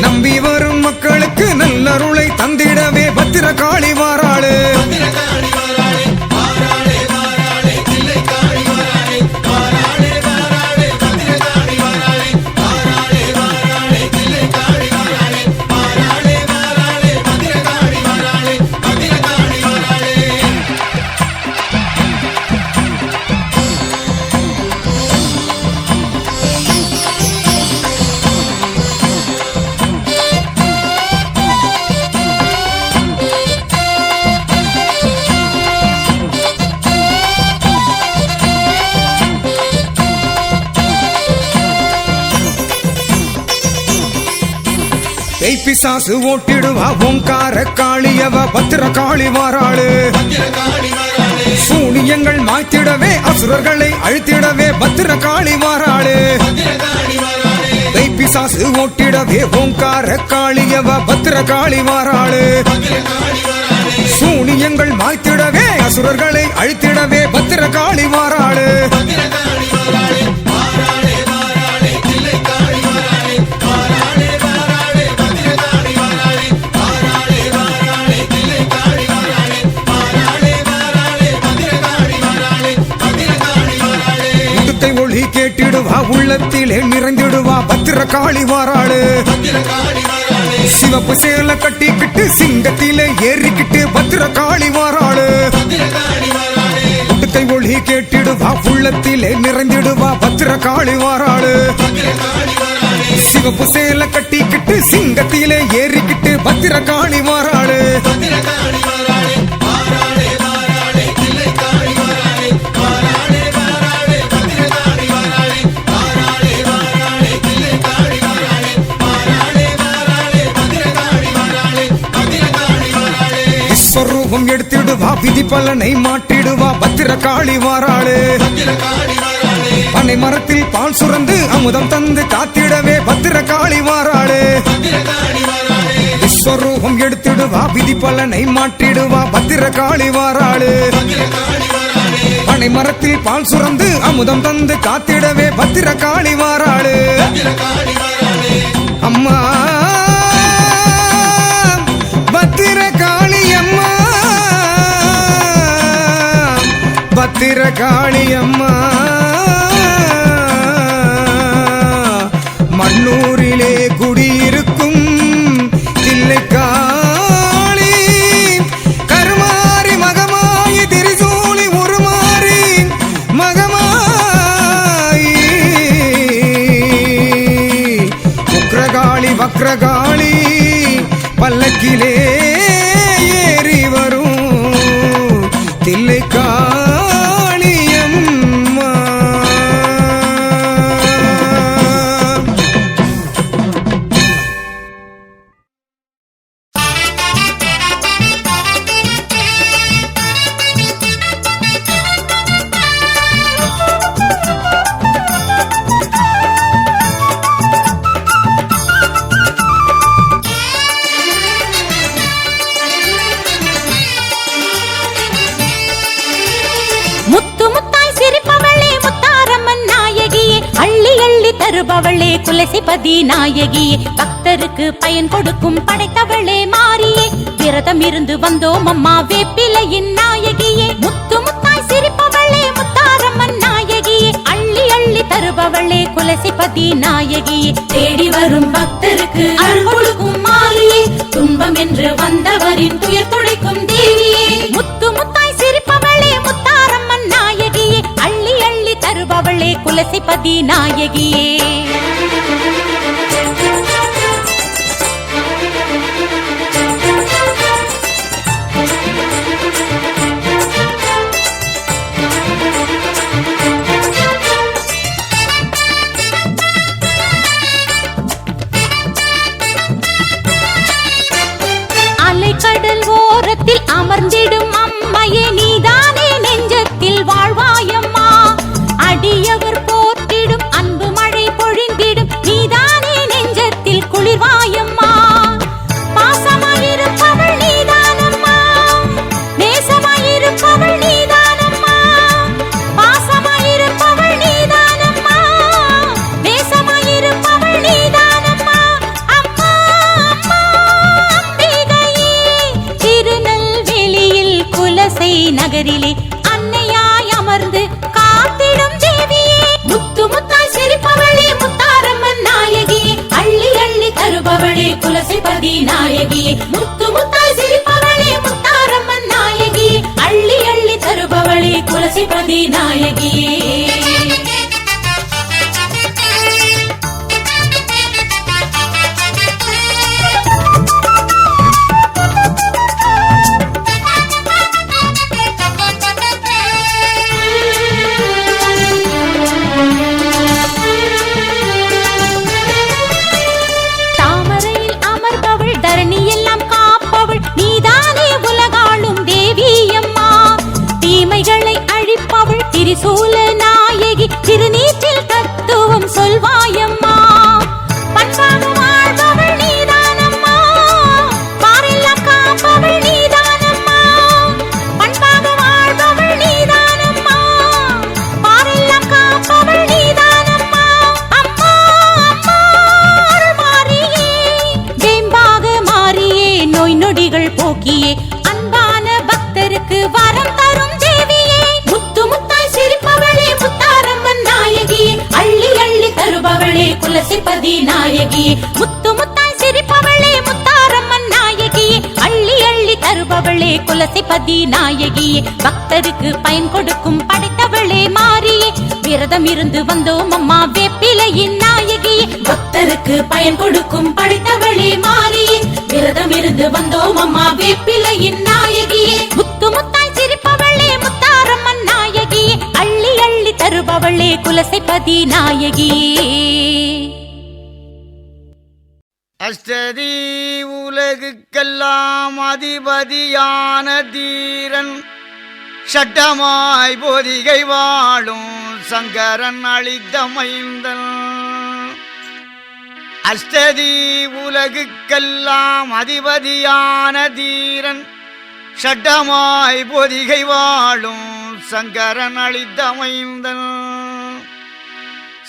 நம்பி வரும் மக்களுக்கு நல்லருளை தந்திடவே பத்திரகாளி வாராளு பிசாசு ஓட்டிடுவா ஓங்கார காளியவ பத்திரகாளி வாராளு சூனியங்கள் மாய்த்திடவே அசுரர்களை அழித்திடவே பத்திரகாளி வாராளு பிசாசு ஓட்டிடவே ஓங்கார காளியவ பத்திரகாளி வாராளு சூனியங்கள் மாய்த்திடவே அசுரர்களை அழித்திடவே பத்திரகாளி வாராளு கேட்டிடுவா உள்ளத்திலே நிறைந்திடுவா பத்திரகாளி வாராளு சிவப்பு சேல கட்டிக்கிட்டு சிங்கத்திலே ஏறிக்கிட்டு பத்திரகாளி வாராளு உடுக்கை ஒளி கேட்டிடுவா உள்ளத்திலே நிறைந்திடுவா பத்திரகாளி வாராளு சிவப்பு சேலை கட்டிக்கிட்டு சிங்கத்திலே ஏறிக்கிட்டு பத்திரகாளி வாராளு விஸ்வரூபம் எடுத்திடுவா விதி பலனை மாட்டிடுவா பத்திரகாளி வாராளு பனை மரத்தில் பால் சுரந்து அமுதம் தந்து காத்திடவே பத்திரகாளி வாராளு விஸ்வரூபம் எடுத்திடுவா விதி பலனை மாட்டிடுவா பத்திரகாளி வாராளு பனை மரத்தில் பால் சுரந்து அமுதம் தந்து காத்திடவே பத்திரகாளி வாராளு அம்மா பத்திரகாளி அம்மா பத்திரகாளி அம்மா மண்ணூரிலே குடியிருக்கும் தில்லைக்காளி கருமாரி மகமாயி திரிசூலி உருமாறி மகமாயி உக்ரகாளி வக்ரகாளி பல்லக்கிலே ஏறி வரும் தில்லைக்காளி அம்மா தருபவளே குலசிபதி நாயகியே பக்தருக்கு பயன் கொடுக்கும் படைத்தவளே மாறியே விரதம் இருந்து வந்தோம் அம்மா வேப்பிலையின் நாயகியே முத்து முத்தாய் சிரிப்பவளே முத்தாரம்மன் நாயகியே அள்ளி அள்ளி தருபவளே குலசிபதி நாயகியே தேடி வரும் பக்தருக்கு அருள் கொடுக்கும் மாறியே துன்பம் என்று வந்தவரின் துயர் துடைக்கும் தேவியே முத்து முத்தாய் சிரிப்பவளே முத்தாரம்மன் நாயகியே அள்ளி அள்ளி தருபவளே குலசிபதி நாயகியே அலைக்கடல் ஓரத்தில் அமர்ந்திடும் அம்மையே நீதானே நெஞ்சத்தில் வாழ்வாயம்மா அடியவர் போற்றிடும் அன்பு மழை பொழிந்திடும் நீதானே நெஞ்சத்தில் குளிர்வாயம்மா பாசமாயிருப்பவள் நீதானம்மா நேசமாயிருப்பவள் நீதானம்மா பாசமாயிருப்பவள் நீதானம்மா நேசமாயிருப்பவள் நீதானம்மா அம்மா அம்மா அம்பிகையே திருநெல்வேலியில் குலசை நகரிலே அன்னையாய் அமர்ந்து காத்திடும் தேவியே முத்து முத்தாய் சிரிப்பவளே முத்தாரம்மன் நாயகியே அள்ளி அள்ளி தருபவளே குலசிபதி நாயகியே முத்து முத்தாய் சிரிப்பவளே முத்தாரம்மன் நாயகியே அள்ளி அள்ளி தருபவளே குலசிபதி நாயகியே திரிசூல நாயகி திருநீற்றில் தத்துவம் சொல்வாயம்மா பண்பாக வாழ்பவள் நீதானம்மா பாரெல்லாம் காப்பவள் நீதானம்மா பண்பாக வாழ்பவள் நீதானம்மா பாரெல்லாம் காப்பவள் நீதானம்மா அம்மா அம்மா அருள் மாறியே வேம்பாக மாறியே நோய் நொடிகள் போக்கியே அன்பான பக்தருக்கு வரம் தரும் தேவியே முத்து முத்தாய் சிரிப்பவளே முத்தாரம்மன் நாயகியே அள்ளி அள்ளி தருபவளே குலசிபதி நாயகியே முத்து முத்தாய் சிரிப்பவளே முத்தாரம்மன் நாயகியே அள்ளி அள்ளி தருபவளே குலசைபதி நாயகியே பக்தருக்கு பயன் கொடுக்கும் படைத்தவளே மாறியே விரதம் இருந்து வந்தோம் அம்மா வேப்பிலையின் நாயகியே பக்தருக்கு பயன் கொடுக்கும் படைத்தவளே மாறியே விரதம் இருந்து வந்தோம் அம்மா வேப்பிலையின் நாயகியே முத்து முத்தாய் சிரிப்பவளே முத்தாரம்மன் நாயகியே அள்ளி அள்ளி தருபவளே குலசைபதி நாயகியே அஷ்டதி உலகுக்கெல்லாம் அதிபதியான தீரன் சட்டமாய் பொதிகை வாழும் சங்கரன் அளித்த மைந்தன் அஷ்டதி உலகுக்கெல்லாம் அதிபதியான தீரன் சட்டமாய் பொதிகை வாழும் சங்கரன் அளித்த மைந்தன்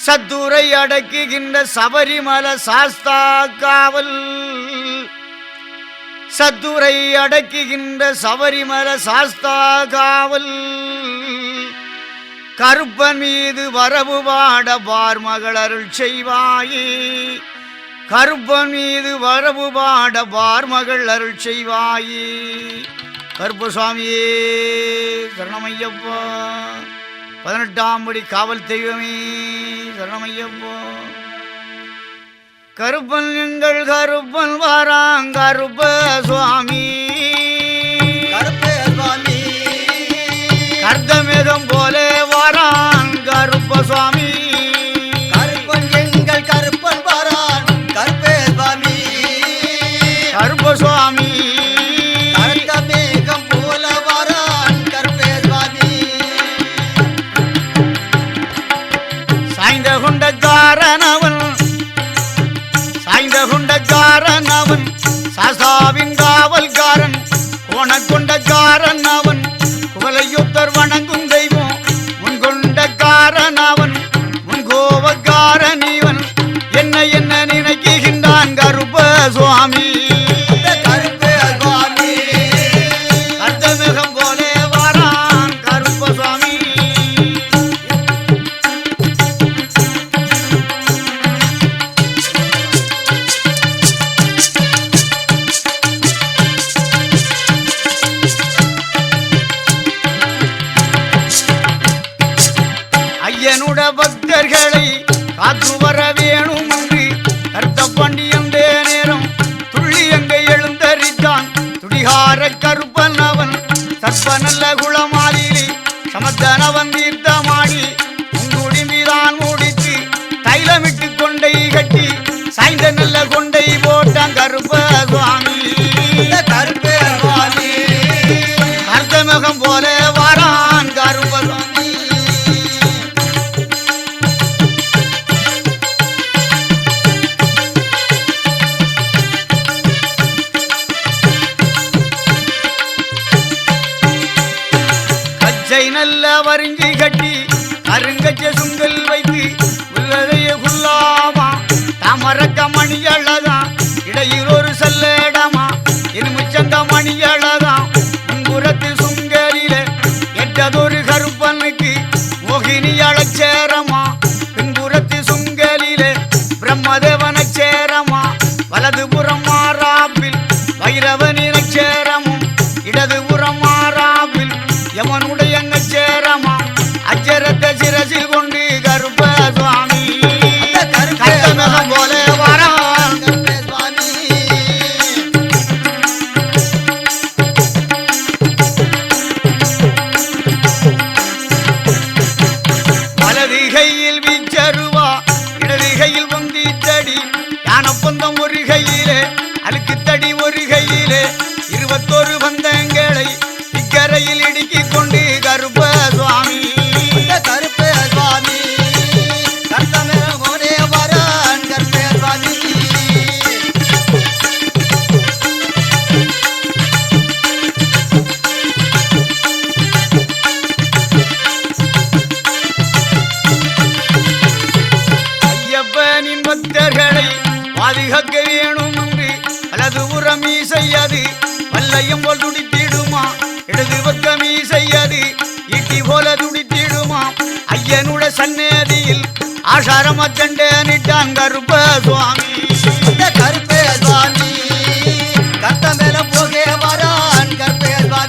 சத்துரை அடக்குகின்ற சபரிமல சாஸ்தா காவல் சத்துரை அடக்குகின்ற சபரிமல சாஸ்தா காவல் கருப்பன் மீது வரவு பாட பார்மகள் அருள் செய்வாயே கருப்பன் மீது வரவு பாட பார்மகள் அருள் செய்வாயே கருப்பசாமியே சரணமையப்பா 18ஆம் படி காவல் தெய்வமே சரணமையப்போ கருப்பன் எங்கள் கருப்பன் வாராங் கருப்ப சுவாமி கர்த்தமேகம் போல வாரான் கருப்ப சுவாமி கருப்பன் எங்கள் கருப்பன் வாரான் கருப்ப சுவாமி கருப்ப சுவாமி சாய்ந்த அவன் சாசாவின் காவல்காரன் கோணக்கொண்டக்காரன் அவன் குவலையுத்தர் வணங்கும் தெய்வம் முன்கொண்டக்காரன் அவன் முன்கோவக்காரன் இவன் என்ன என்ன நினைக்கின்றான் கருப்ப சுவாமி அர்த்தமிகம் போலே வாரான் கருப்ப சுவாமி ஐயனுட பக்தர்களை காத்து வர வேணும் என்று கருத்த பாண்டியன் நேரம் துள்ளி அங்கே எழுந்தரித்தான் துடிகார கருப்பன் அவன் சற்ப நல்ல குளமாலிலே சமத்தனவன் தீர்த்தமாடி உங்குடி மீதான் முடித்து தைலமிட்டு கொண்டை கட்டி சாய்ந்த நல்ல கொண்டை போட்டான் கருப்ப சுவாமி கருப்ப சுவாமி அர்த்தமுகம் போல வாரான் கருப்ப சுவாமி நல்ல வரிஞ்சி கட்டி அருங்கச்ச சுங்கல் வைத்து உள்ளதைய குல்லாமா தாமரக்க மணி அழகா இடையில் ஒரு செல்லடமா இருமுச்சந்த மணி அழகா முன்புறத்து சுங்கலில எட்டதொரு கருப்பனுக்கு மோகினி அழச்சேரமா பின்புறத்து சுங்கலில பிரம்மதேவன சேரமா வலதுபுறம் மாறாப்பில் வைரவனின சேரமும் இடதுபுறம் மாறாப்பில் யமனுடைய சேரமா அச்சரத்தை சிரசில் கொண்டு கருப்ப சுவாமி கருப்பமகம் போல வாரான் சுவாமி வலது கையில் வீச்சருவா இடது கையில் பொந்தி தடி யானப்பந்தம் ஒரு கையிலே அழுக்கு தடி ஒரு கையிலே 21 பந்தங்களை இக்கரையில் இடுக்கிக் கொண்டு கருப்ப சுவாமி கருப்ப சுவாமி கர்த்தமேகோனே வரான் கருப்ப சுவாமி ஐயப்பனின் பக்தர்களை பாதுகாக்க வேணும் என்று வலது புறம் செய்யாது வல்லையும் போல் துடித்திடுமா இடது பக்கம் செய்யாது ஈட்டி போல துடித்திடுமா ஐயனுட சன்னதியில் ஆஷாரமா சண்டனிட்டான் கருப்ப சுவாமி கருப்ப சுவாமி கத்த மேல போகே வரான் கருப்ப சுவாமி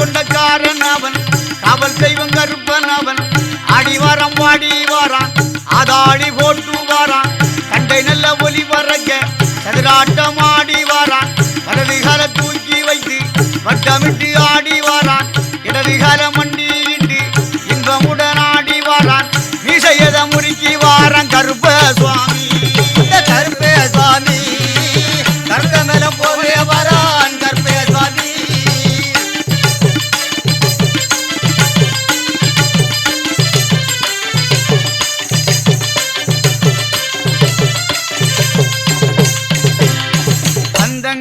கொண்டக்காரன் அவன் காவல் தெய்வம் கருப்பன் அவன் ஆடிவாரம் வாடிவாரான் ஆதாடி போட்டு வாரான் கண்டை நல்ல ஒலி வரங்க சதுராட்டம் ஆடிவாரான் வலது கால தூக்கி வைத்து வட்டமிட்டு ஆடிவாரான் இடது கால மண்டிட்டு இன்பமுடன் ஆடிவாரான் மீசையத முறுக்கி வாரான் கருப்ப சுவாமி கருப்பே சுவாமி கருத்த மேல போவே வரான் கருப்பே சுவாமி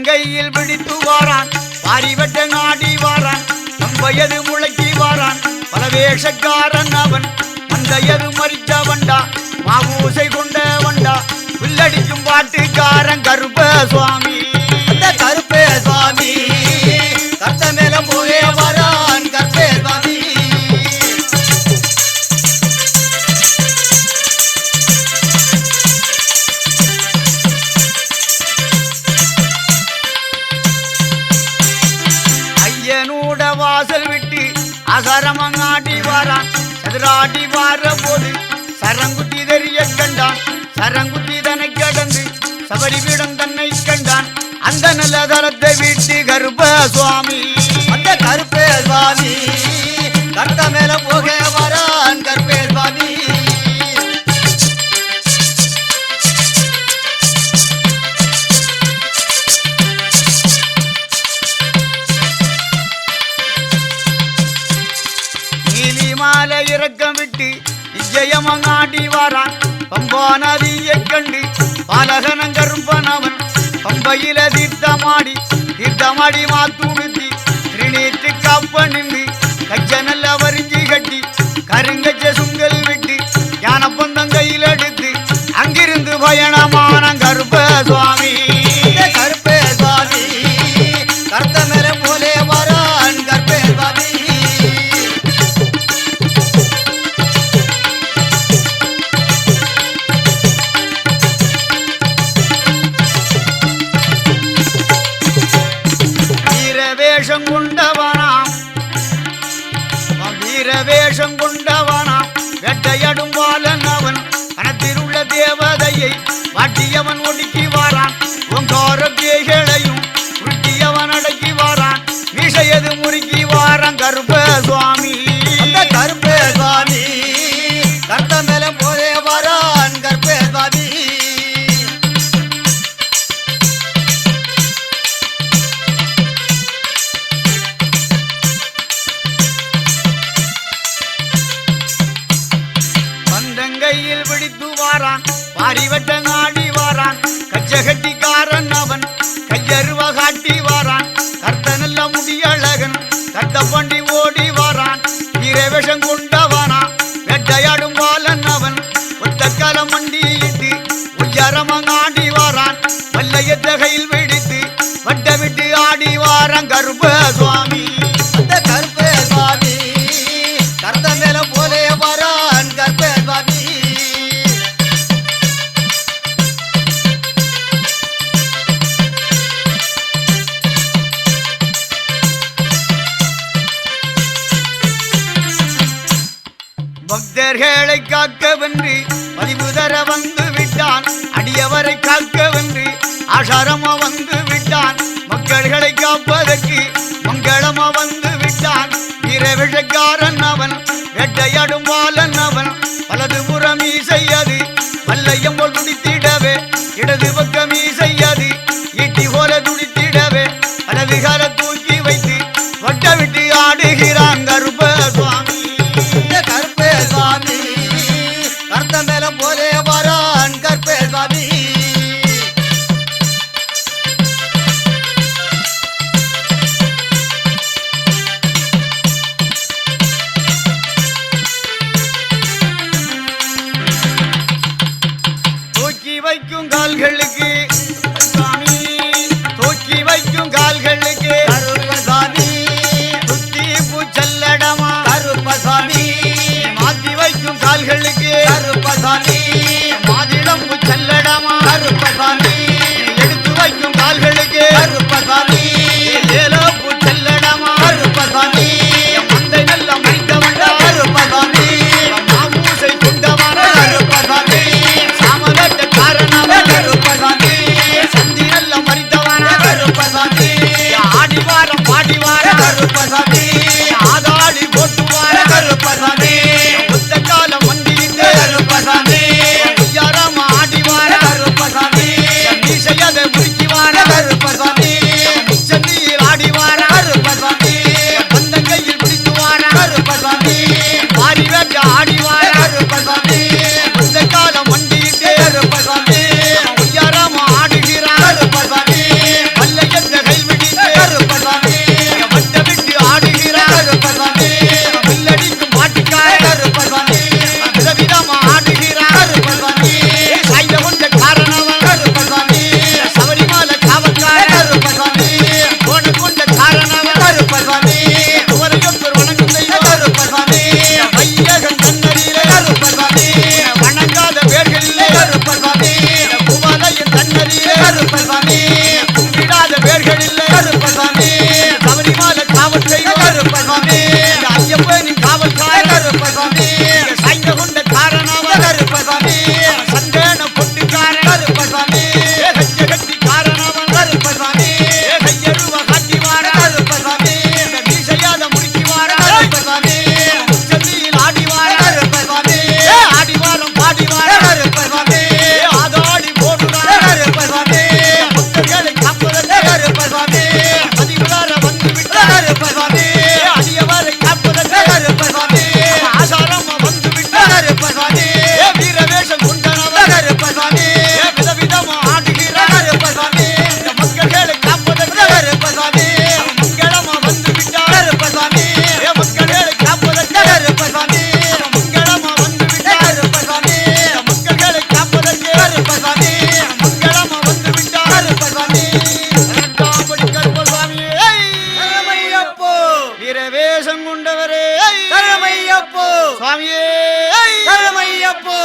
கையில் பிடித்து வாரான் பாரிவட்ட நாடி வாரான் வயது முளைக்கி வாரான் பல வேஷக்காரன் அவன் மந்தையது மறித்த வண்டா மாவூசை கொண்ட வண்டா புல்லடிக்கும் பாட்டுக்காரன் கருப்ப சுவாமி கருப்பே சுவாமி கத்த மேல போவே வரான் கருப்பே சுவாமி வாசல் விட்டு அசரமங்காடி வாரான் சதுராடி வார போது சரங்குத்தி தெரிய கண்டான் சரங்குத்தி தன்னை கடந்து சபரி பீடம் தன்னை கண்டான் அந்த நல்ல தரத்தை விட்டு கருப்ப சுவாமி அந்த கருப்பே சுவாமி கருத்த மேல போக வரான் கருப்பே சுவாமி மாலை இறக்கம் விட்டு விஜயமங்காடி வாரான் பம்பா நதியை கண்டு பாலகனன் கருப்பன் அவன் பம்பையில தீர்த்தமாடி மாத்துடுத்தி திருநீட்டு காப்ப நின்று கச்ச நல்ல வரிஞ்சி கட்டி கருங்கச்ச சுங்கல் விட்டு யான பந்தம் கையில் எடுத்து அங்கிருந்து பயணமான கருப்ப சுவாமி கருப்பே சுவாமி கருத்த மேல போலே வரான் கருப்பே சுவாமி வீரவேஷம் கொண்டவனாம் வேட்டையாடும் பாலன் அவன் கணத்தில் உள்ள தேவதையை வாட்டியவன் ஒடுக்கி வாரான் ஓங்கார பேய்களையும் உருட்டியவன் அடக்கி வாரான் மீசையது முறுக்கி வாரான் கருப்ப சுவாமி கருப்பே சுவாமி கருத்த மேல போதே வாரான் கருப்பே சுவாமி கையில் பிடித்து வாரான் பாரிவட்ட நாடி வாரான் கச்சகட்டிக்காரன் அவன் கையருவ காட்டி வாரான் கர்த்த நல்ல முடியழகன் கத்த பண்டி ஓடி வாரான் வீரவேஷம் கொண்டவனா வேட்டையாடும் பாலன் அவன் ஒத்தக்கால மண்டியிட்டு உயரமங்காடி வாரான் வல்லையத்த கையில் பிடித்து வட்டமிட்டு ஆடி வாரான் கருப்ப சுவாமி அந்த கருப்பே சுவாமி கர்த்த மேல போலே வரான் கருப்பே சுவாமி பக்தர்களை காக்க வென்று பதிவு தர வந்து விட்டான் அடியவரை காக்க வென்று ஆஷாரமா வந்து விட்டான் மக்கள்களை காப்பதற்கு மங்களமா வந்து விட்டான் வீரவேஷக்காரன் அவன் வேட்டையாடும் பாலன் அவன் வலது புறம் செய்யாது வல்லையம் போல் துடித்திடவே இடது பக்கம் செய்யாது ஈட்டி போல துடித்திடவே வலது கால தூக்கி வைத்து வட்டவிட்டு ஆடுகிறான் கருப்ப சுவாமி கருப்பே சுவாமி கர்த்த மேல போலே வரான் கருப்பே சுவாமி 18ஆம் கருப்ப சுவாமியே சரணமையப்போ வீரவேஷம் கொண்டவரே சரணமையப்போ சுவாமியே சரணமையப்போ